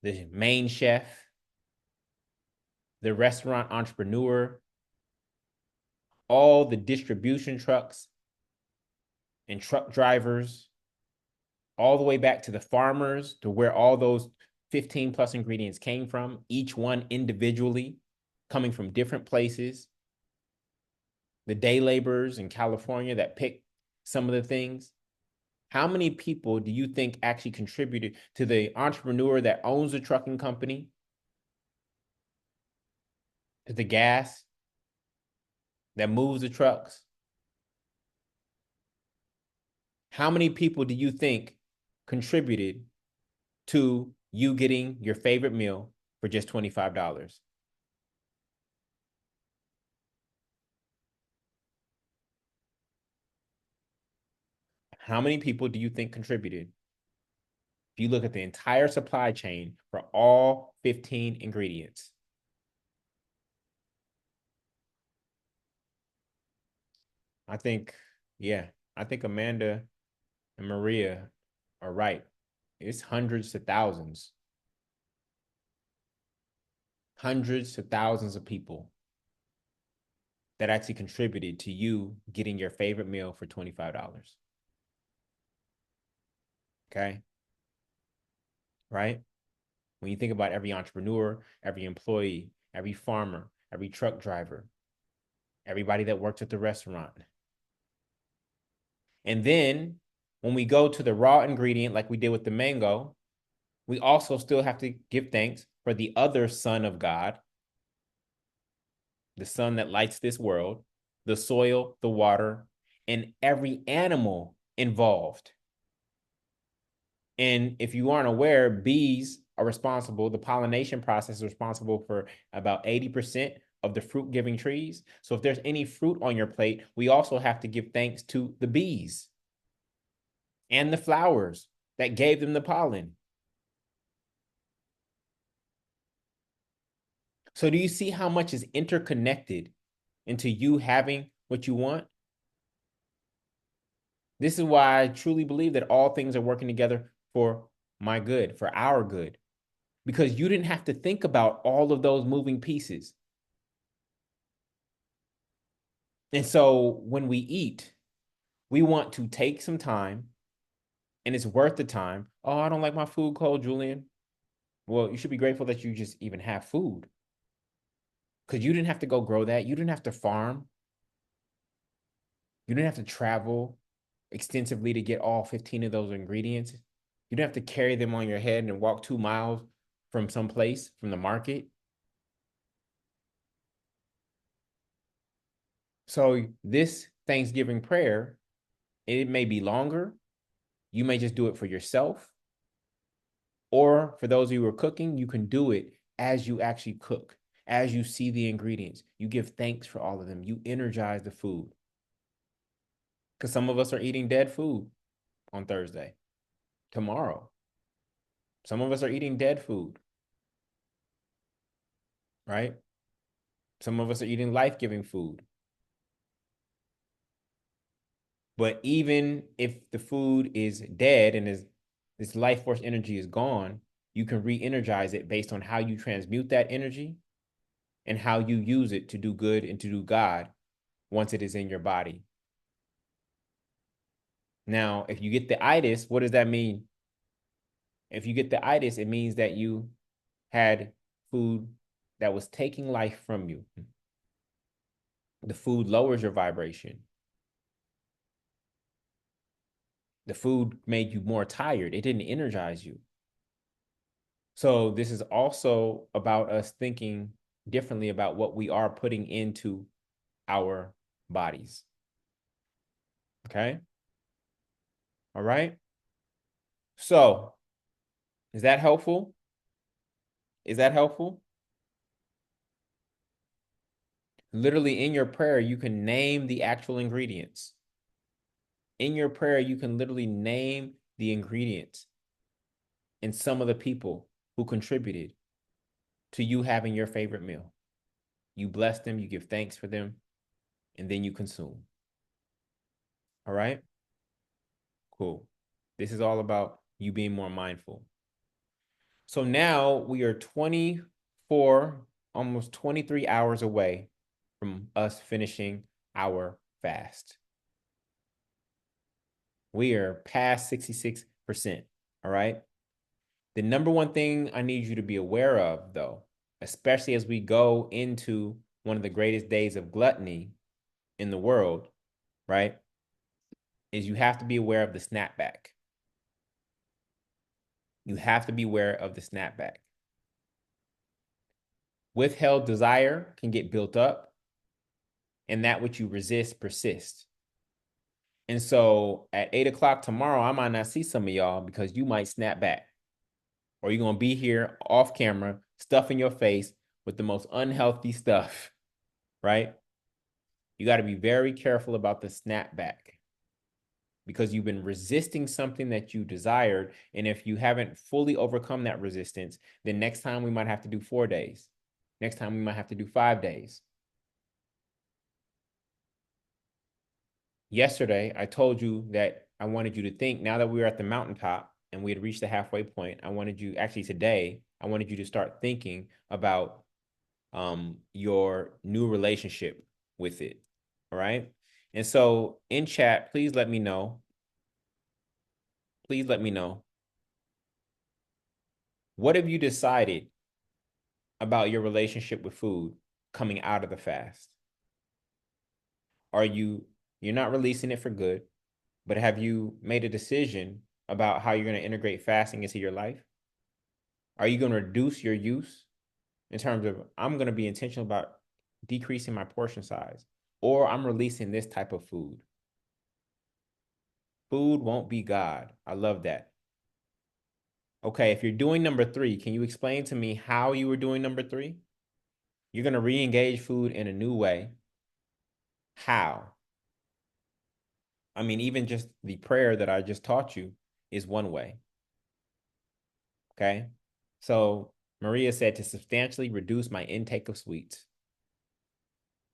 the main chef, the restaurant entrepreneur, all the distribution trucks and truck drivers, all the way back to the farmers, to where all those 15 plus ingredients came from, each one individually, coming from different places. The day laborers in California that pick some of the things, how many people do you think actually contributed to the entrepreneur that owns the trucking company, to the gas that moves the trucks? How many people do you think contributed to you getting your favorite meal for just $25? How many people do you think contributed? If you look at the entire supply chain for all 15 ingredients. I think, yeah, I think Amanda and Maria are right. It's hundreds to thousands. Hundreds to thousands of people that actually contributed to you getting your favorite meal for $25. Okay? Right? When you think about every entrepreneur, every employee, every farmer, every truck driver, everybody that works at the restaurant. And then when we go to the raw ingredient, like we did with the mango, we also still have to give thanks for the other Son of God, the sun that lights this world, the soil, the water, and every animal involved. And if you aren't aware, bees are responsible, the pollination process is responsible for about 80% of the fruit-giving trees. So if there's any fruit on your plate, we also have to give thanks to the bees and the flowers that gave them the pollen. So do you see how much is interconnected into you having what you want? This is why I truly believe that all things are working together for my good, for our good, because you didn't have to think about all of those moving pieces. And so when we eat, we want to take some time, and it's worth the time. Oh, I don't like my food cold, Julian. Well, you should be grateful that you just even have food, because you didn't have to go grow that. You didn't have to farm. You didn't have to travel extensively to get all 15 of those ingredients. You don't have to carry them on your head and walk 2 miles from someplace, from the market. So this Thanksgiving prayer, it may be longer. You may just do it for yourself. Or for those of you who are cooking, you can do it as you actually cook, as you see the ingredients. You give thanks for all of them. You energize the food. Because some of us are eating dead food on Thursday, tomorrow. Some of us are eating dead food, right? Some of us are eating life-giving food. But even if the food is dead and this life force energy is gone, you can re-energize it based on how you transmute that energy and how you use it to do good and to do God once it is in your body. Now, if you get the itis, what does that mean? If you get the itis, it means that you had food that was taking life from you. The food lowers your vibration. The food made you more tired. It didn't energize you. So this is also about us thinking differently about what we are putting into our bodies. Okay? All right? So, is that helpful? Is that helpful? Literally in your prayer, you can name the actual ingredients. In your prayer, you can literally name the ingredients and some of the people who contributed to you having your favorite meal. You bless them, you give thanks for them, and then you consume. All right? Cool. This is all about you being more mindful. So now we are 24, almost 23 hours away from us finishing our fast. We are past 66%. All right. The number one thing I need you to be aware of, though, especially as we go into one of the greatest days of gluttony in the world, right, is you have to be aware of the snapback. You have to be aware of the snapback. Withheld desire can get built up, and that which you resist persists. And so at 8 o'clock tomorrow, I might not see some of y'all because you might snap back, or you're going to be here off camera, stuffing your face with the most unhealthy stuff, right? You got to be very careful about the snapback because you've been resisting something that you desired. And if you haven't fully overcome that resistance, then next time we might have to do 4 days. Next time we might have to do 5 days. Yesterday, I told you that I wanted you to think, now that we were at the mountaintop and we had reached the halfway point, I wanted you, actually today, I wanted you to start thinking about your new relationship with it. All right. And so in chat, please let me know. Please let me know. What have you decided about your relationship with food coming out of the fast? You're not releasing it for good, but have you made a decision about how you're going to integrate fasting into your life? Are you going to reduce your use in terms of, I'm going to be intentional about decreasing my portion size, or I'm releasing this type of food? Food won't be God. I love that. Okay, if you're doing number 3, can you explain to me how you were doing number 3? You're going to re-engage food in a new way. How? I mean, even just the prayer that I just taught you is one way. Okay. So Maria said to substantially reduce my intake of sweets.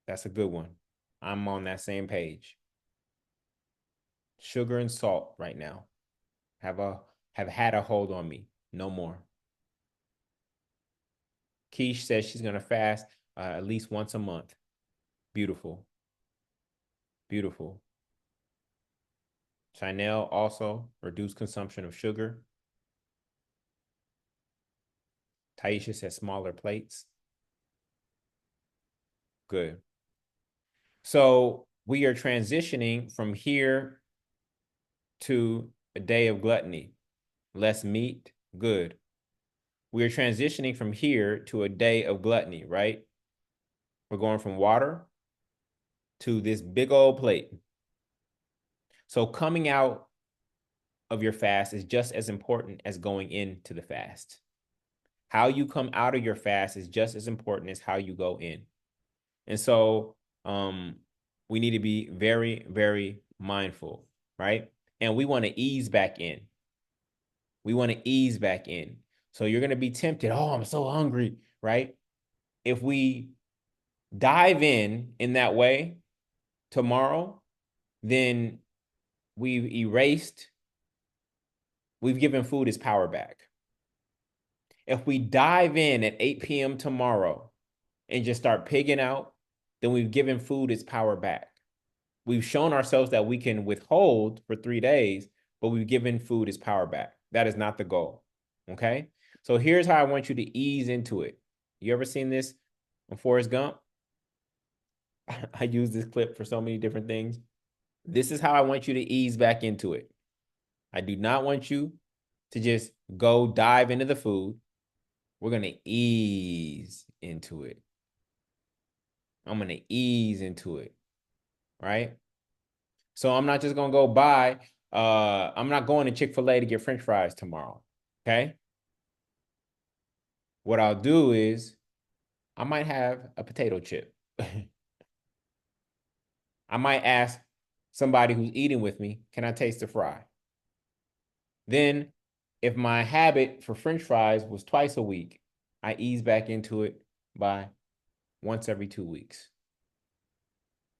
That's a good one. I'm on that same page. Sugar and salt right now have had a hold on me. No more. Keish says she's going to fast at least once a month. Beautiful. Beautiful. Chanel also reduced consumption of sugar. Taisha says smaller plates. Good. So we are transitioning from here to a day of gluttony. Less meat, good. We are transitioning from here to a day of gluttony, right? We're going from water to this big old plate. So coming out of your fast is just as important as going into the fast. How you come out of your fast is just as important as how you go in. And so we need to be very, very mindful, right? And we want to ease back in. We want to ease back in. So you're going to be tempted. Oh, I'm so hungry, right? If we dive in that way tomorrow, then we've given food its power back. If we dive in at 8 p.m. tomorrow and just start pigging out, then we've given food its power back. We've shown ourselves that we can withhold for 3 days, but we've given food its power back. That is not the goal. Okay? So here's how I want you to ease into it. You ever seen this on Forrest Gump? I use this clip for so many different things. This is how I want you to ease back into it. I do not want you to just go dive into the food. We're going to ease into it. I'm going to ease into it, right? So I'm not just going to go buy, I'm not going to Chick-fil-A to get French fries tomorrow, okay? What I'll do is I might have a potato chip. I might ask somebody who's eating with me, can I taste the fry? Then if my habit for French fries was twice a week, I ease back into it by once every 2 weeks.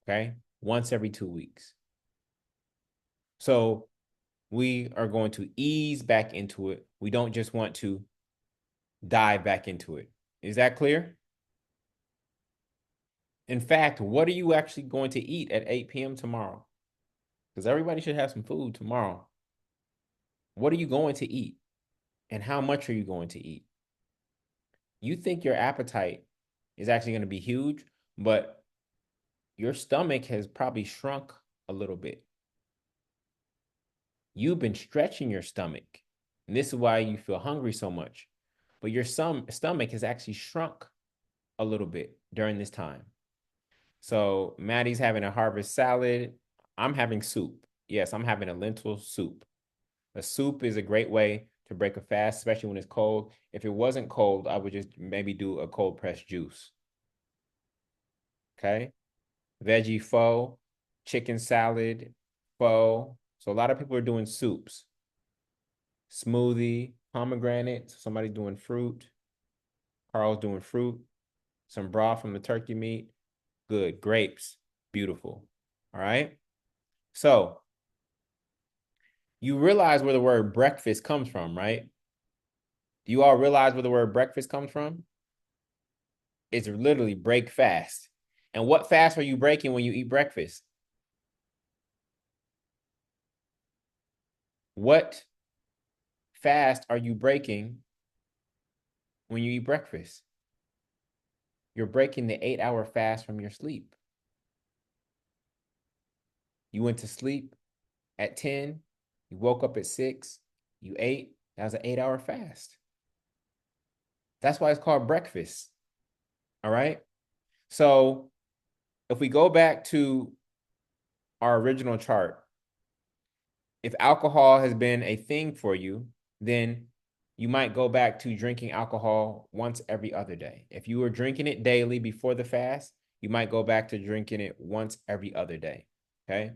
Okay? Once every 2 weeks. So we are going to ease back into it. We don't just want to dive back into it. Is that clear? In fact, what are you actually going to eat at 8 p.m. tomorrow? Because everybody should have some food tomorrow. What are you going to eat? And how much are you going to eat? You think your appetite is actually going to be huge, but your stomach has probably shrunk a little bit. You've been stretching your stomach. And this is why you feel hungry so much. But your stomach has actually shrunk a little bit during this time. So Maddie's having a harvest salad. I'm having soup. Yes, I'm having a lentil soup. A soup is a great way to break a fast, especially when it's cold. If it wasn't cold, I would just maybe do a cold pressed juice. Okay. Veggie pho, chicken salad, pho. So a lot of people are doing soups. Smoothie, pomegranate, somebody doing fruit. Carl's doing fruit. Some broth from the turkey meat. Good. Grapes. Beautiful. All right. So you realize where the word breakfast comes from, right? Do you all realize where the word breakfast comes from? It's literally break fast. And what fast are you breaking when you eat breakfast? What fast are you breaking when you eat breakfast? You're breaking the 8-hour fast from your sleep. You went to sleep at 10, you woke up at 6, you ate. That was an 8-hour fast. That's why it's called breakfast. All right. So if we go back to our original chart, if alcohol has been a thing for you, then you might go back to drinking alcohol once every other day. If you were drinking it daily before the fast, you might go back to drinking it once every other day. Okay.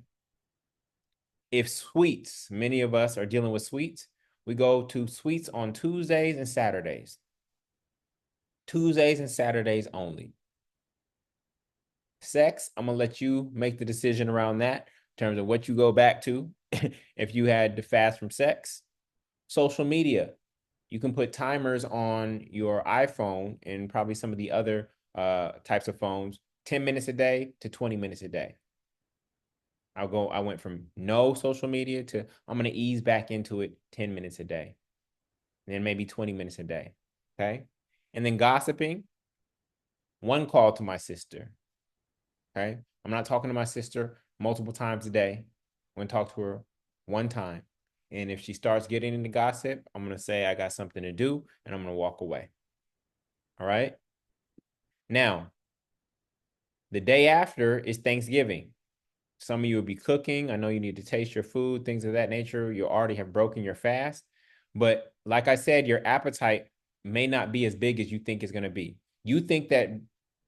If sweets, many of us are dealing with sweets, we go to sweets on Tuesdays and Saturdays. Tuesdays and Saturdays only. Sex, I'm going to let you make the decision around that in terms of what you go back to if you had to fast from sex. Social media, you can put timers on your iPhone and probably some of the other types of phones, 10 minutes a day to 20 minutes a day. I went from no social media to I'm going to ease back into it 10 minutes a day, and then maybe 20 minutes a day. Okay. And then gossiping, one call to my sister. Okay. I'm not talking to my sister multiple times a day. I'm going to talk to her one time. And if she starts getting into gossip, I'm going to say I got something to do and I'm going to walk away. All right. Now, the day after is Thanksgiving. Some of you will be cooking. I know you need to taste your food, things of that nature. You already have broken your fast. But like I said, your appetite may not be as big as you think it's going to be. You think that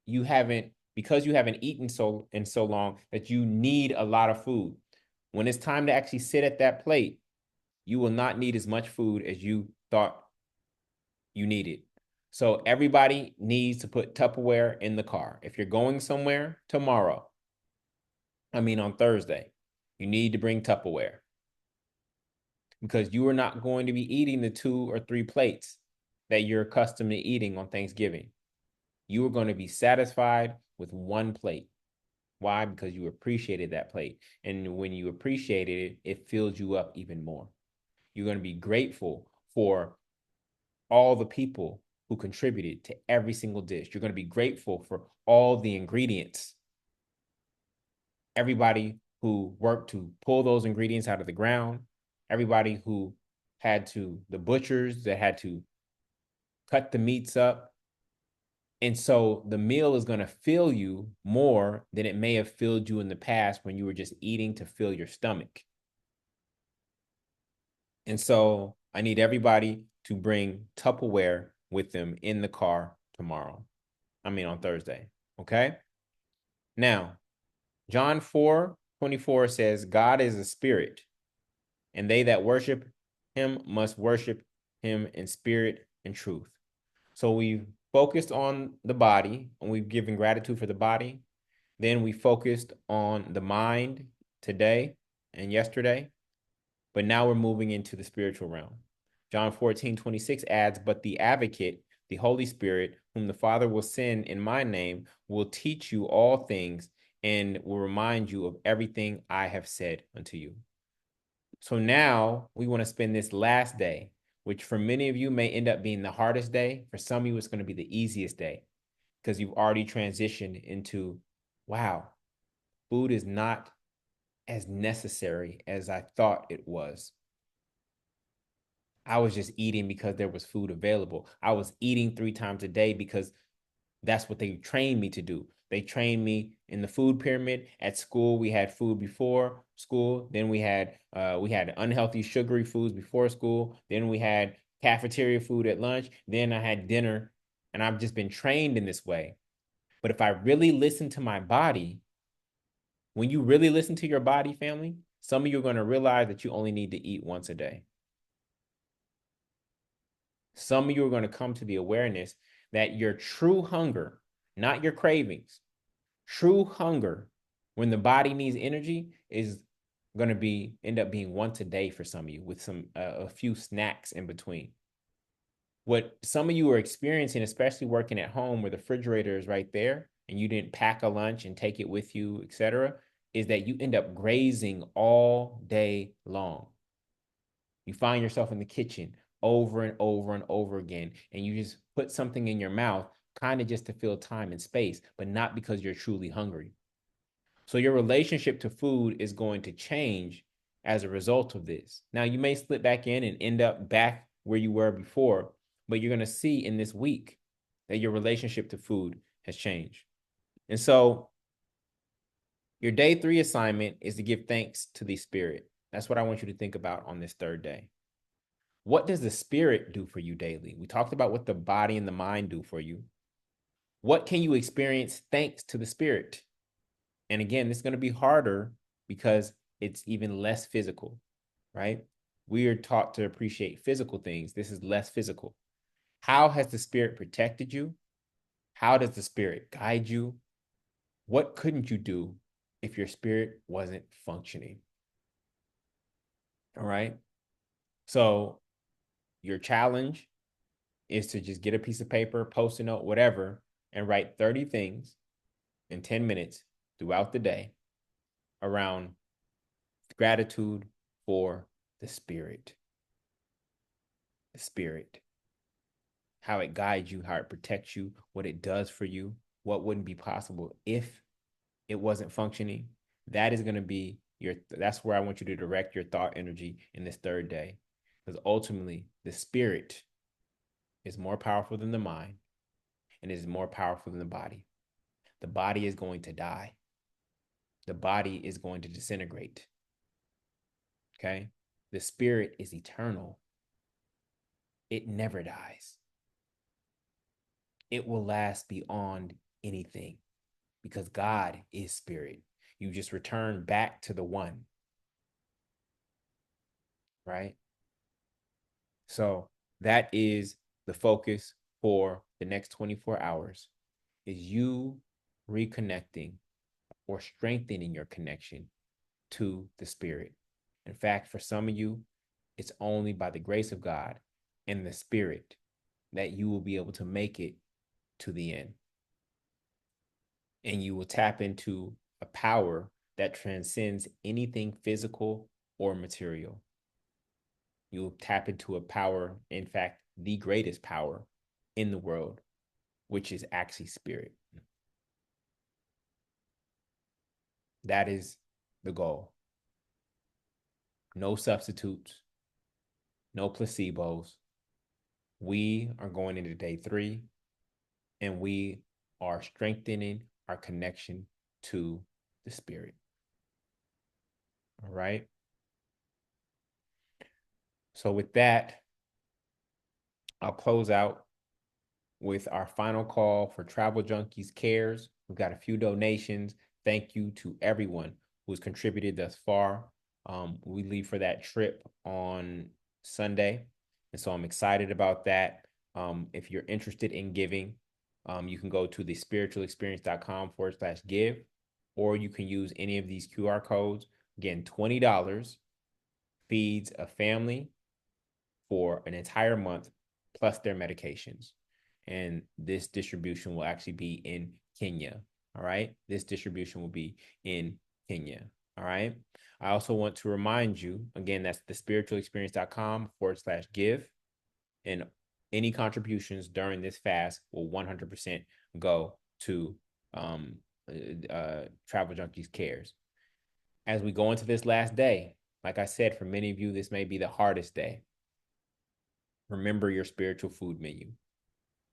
you haven't, because you haven't eaten so long, that you need a lot of food. When it's time to actually sit at that plate, you will not need as much food as you thought you needed. So everybody needs to put Tupperware in the car. If you're going somewhere tomorrow, on Thursday, you need to bring Tupperware because you are not going to be eating the 2 or 3 plates that you're accustomed to eating on Thanksgiving. You are going to be satisfied with 1 plate. Why? Because you appreciated that plate. And when you appreciated it, it fills you up even more. You're going to be grateful for all the people who contributed to every single dish. You're going to be grateful for all the ingredients. Everybody who worked to pull those ingredients out of the ground, everybody who the butchers that had to cut the meats up. And so the meal is going to fill you more than it may have filled you in the past when you were just eating to fill your stomach. And so I need everybody to bring Tupperware with them in the car tomorrow. On Thursday. Okay. Now, John 4:24 says, God is a spirit, and they that worship him must worship him in spirit and truth. So we've focused on the body and we've given gratitude for the body. Then we focused on the mind today and yesterday. But now we're moving into the spiritual realm. John 14:26 adds, but the advocate, the Holy Spirit, whom the Father will send in my name, will teach you all things and will remind you of everything I have said unto you. So now we want to spend this last day, which for many of you may end up being the hardest day. For some of you, it's going to be the easiest day because you've already transitioned into, wow, food is not as necessary as I thought it was. I was just eating because there was food available. I was eating 3 times a day because that's what they trained me to do. They trained me in the food pyramid. At school, we had food before school. Then we had unhealthy, sugary foods before school. Then we had cafeteria food at lunch. Then I had dinner, and I've just been trained in this way. But if I really listen to my body, when you really listen to your body, family, some of you are going to realize that you only need to eat once a day. Some of you are going to come to the awareness that your true hunger, not your cravings, true hunger, when the body needs energy, is going to end up being once a day for some of you, with a few snacks in between. What some of you are experiencing, especially working at home where the refrigerator is right there and you didn't pack a lunch and take it with you, etc., is that you end up grazing all day long. You find yourself in the kitchen over and over and over again, and you just put something in your mouth kind of just to fill time and space, but not because you're truly hungry. So your relationship to food is going to change as a result of this. Now, you may slip back in and end up back where you were before, but you're going to see in this week that your relationship to food has changed. And so your day 3 assignment is to give thanks to the Spirit. That's what I want you to think about on this 3rd day. What does the Spirit do for you daily? We talked about what the body and the mind do for you. What can you experience thanks to the Spirit? And again, this is going to be harder because it's even less physical, right? We are taught to appreciate physical things. This is less physical. How has the Spirit protected you? How does the Spirit guide you? What couldn't you do if your spirit wasn't functioning? All right. So your challenge is to just get a piece of paper, post-it note, whatever, and write 30 things in 10 minutes throughout the day around gratitude for the Spirit. The Spirit. How it guides you, how it protects you, what it does for you, what wouldn't be possible if it wasn't functioning. That is going to be that's where I want you to direct your thought energy in this 3rd day. Because ultimately, the Spirit is more powerful than the mind and is more powerful than the body. The body is going to die. The body is going to disintegrate. Okay? The Spirit is eternal. It never dies. It will last beyond anything because God is Spirit. You just return back to the one. Right? So that is the focus for the next 24 hours, is you reconnecting or strengthening your connection to the Spirit. In fact, for some of you, it's only by the grace of God and the Spirit that you will be able to make it to the end. And you will tap into a power that transcends anything physical or material. You'll tap into a power, in fact, the greatest power in the world, which is actually Spirit. That is the goal. No substitutes, no placebos. We are going into day 3, and we are strengthening our connection to the Spirit. All right. So with that, I'll close out with our final call for Travel Junkies Cares. We've got a few donations. Thank you to everyone who's contributed thus far. We leave for that trip on Sunday, and so I'm excited about that. If you're interested in giving, you can go to thespiritualexperience.com/give, or you can use any of these QR codes. Again, $20 feeds a family for an entire month plus their medications. And this distribution will actually be in Kenya. All right. This distribution will be in Kenya. All right. I also want to remind you, again, that's thespiritualexperience.com/give. And any contributions during this fast will 100% go to Travel Junkies Cares. as we go into this last day, like I said, for many of you, this may be the hardest day. Remember your spiritual food menu.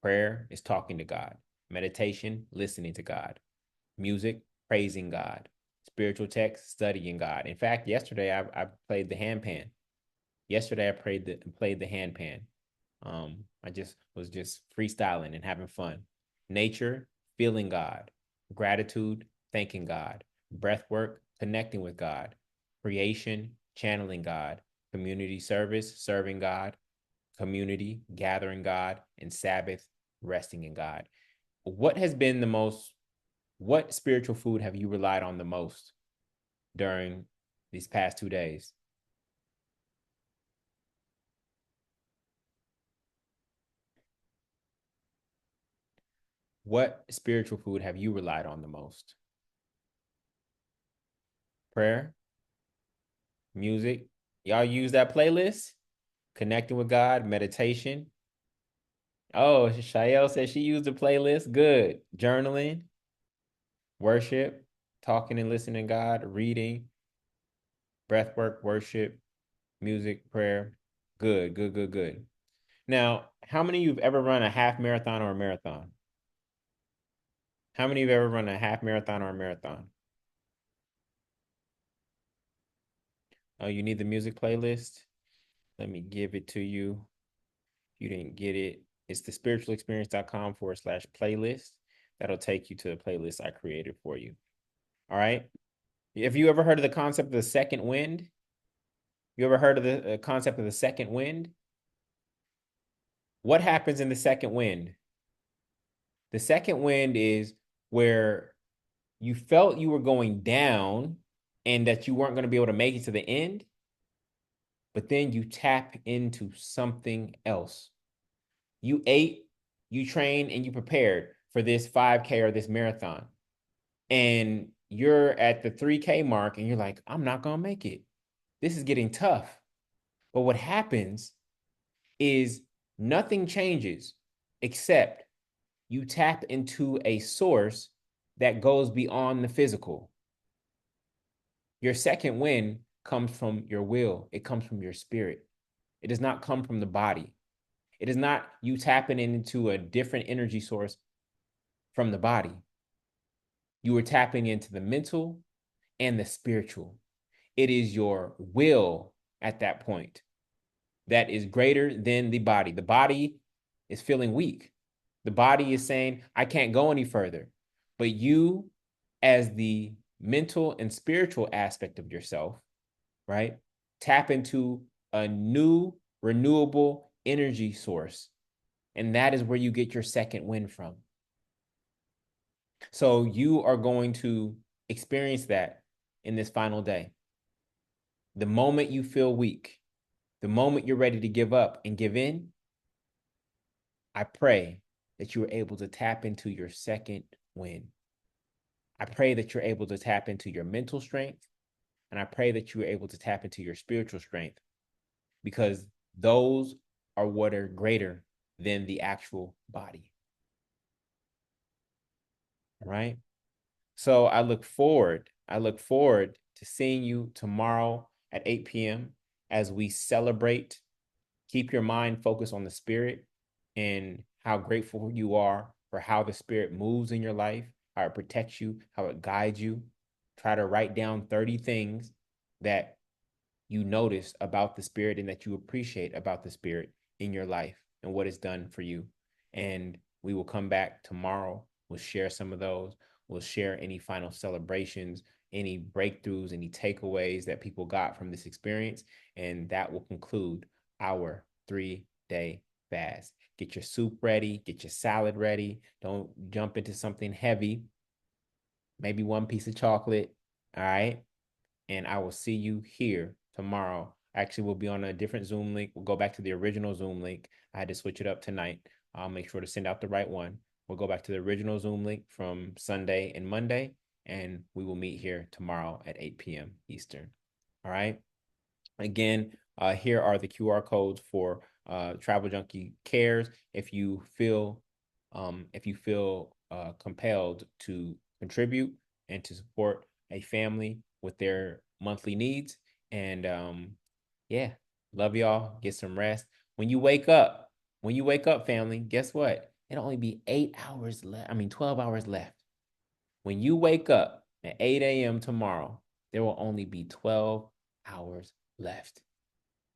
Prayer is talking to God. Meditation, listening to God. Music, praising God. Spiritual text, studying God. In fact, yesterday I played the handpan. Yesterday I played the handpan. I was freestyling and having fun. Nature, feeling God. Gratitude, thanking God. Breath work, connecting with God. Creation, channeling God. Community service, serving God. Community, gathering God. And Sabbath, resting in God. What spiritual food have you relied on the most during these past 2 days? What spiritual food have you relied on the most? Prayer, music. Y'all use that playlist? Connecting with God, meditation. Oh, Shael said she used the playlist. Good. Journaling, worship, talking and listening to God, reading, breath work, worship, music, prayer. Good, good, good, good. Now, how many of you have ever run a half marathon or a marathon? How many of you have ever run a half marathon or a marathon? Oh, you need the music playlist? Let me give it to you. If you didn't get it, it's thespiritualexperience.com/playlist. That'll take you to the playlist I created for you. All right. Have you ever heard of the concept of the second wind? You ever heard of the concept of the second wind? What happens in the second wind? The second wind is where you felt you were going down and that you weren't going to be able to make it to the end, but then you tap into something else. You ate, you trained, and you prepared for this 5K or this marathon. And you're at the 3K mark and you're like, I'm not going to make it. This is getting tough. But what happens is nothing changes except you tap into a source that goes beyond the physical. Your second wind comes from your will. It comes from your spirit. It does not come from the body. It is not you tapping into a different energy source from the body. You are tapping into the mental and the spiritual. It is your will at that point that is greater than the body. The body is feeling weak. The body is saying, I can't go any further. But you, as the mental and spiritual aspect of yourself, right, tap into a new renewable energy source. And that is where you get your second wind from. So you are going to experience that in this final day. The moment you feel weak, the moment you're ready to give up and give in, I pray that you are able to tap into your second wind. I pray that you're able to tap into your mental strength, and I pray that you are able to tap into your spiritual strength, because those are what are greater than the actual body. All right? So I look forward to seeing you tomorrow at 8 p.m. as we celebrate. Keep your mind focused on the spirit and how grateful you are for how the spirit moves in your life, how it protects you, how it guides you. Try to write down 30 things that you notice about the spirit and that you appreciate about the spirit in your life and what it's done for you. And we will come back tomorrow. We'll share some of those. We'll share any final celebrations, any breakthroughs, any takeaways that people got from this experience. And that will conclude our 3-day fast. Get your soup ready, get your salad ready. Don't jump into something heavy. Maybe one piece of chocolate. All right. And I will see you here tomorrow. Actually, we'll be on a different Zoom link. We'll go back to the original Zoom link. I had to switch it up tonight. I'll make sure to send out the right one. We'll go back to the original Zoom link from Sunday and Monday, and we will meet here tomorrow at 8 p.m. Eastern. All right. Again, here are the QR codes for Travel Junkie Cares. If you feel compelled to contribute and to support a family with their monthly needs. And yeah, love y'all. Get some rest. When you wake up, family, guess what? It'll only be 8 hours left. I mean, 12 hours left. When you wake up at 8 a.m. tomorrow, there will only be 12 hours left.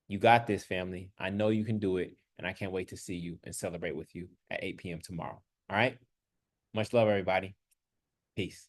You got this, family. I know you can do it, and I can't wait to see you and celebrate with you at 8 p.m. tomorrow. All right? Much love, everybody. Peace.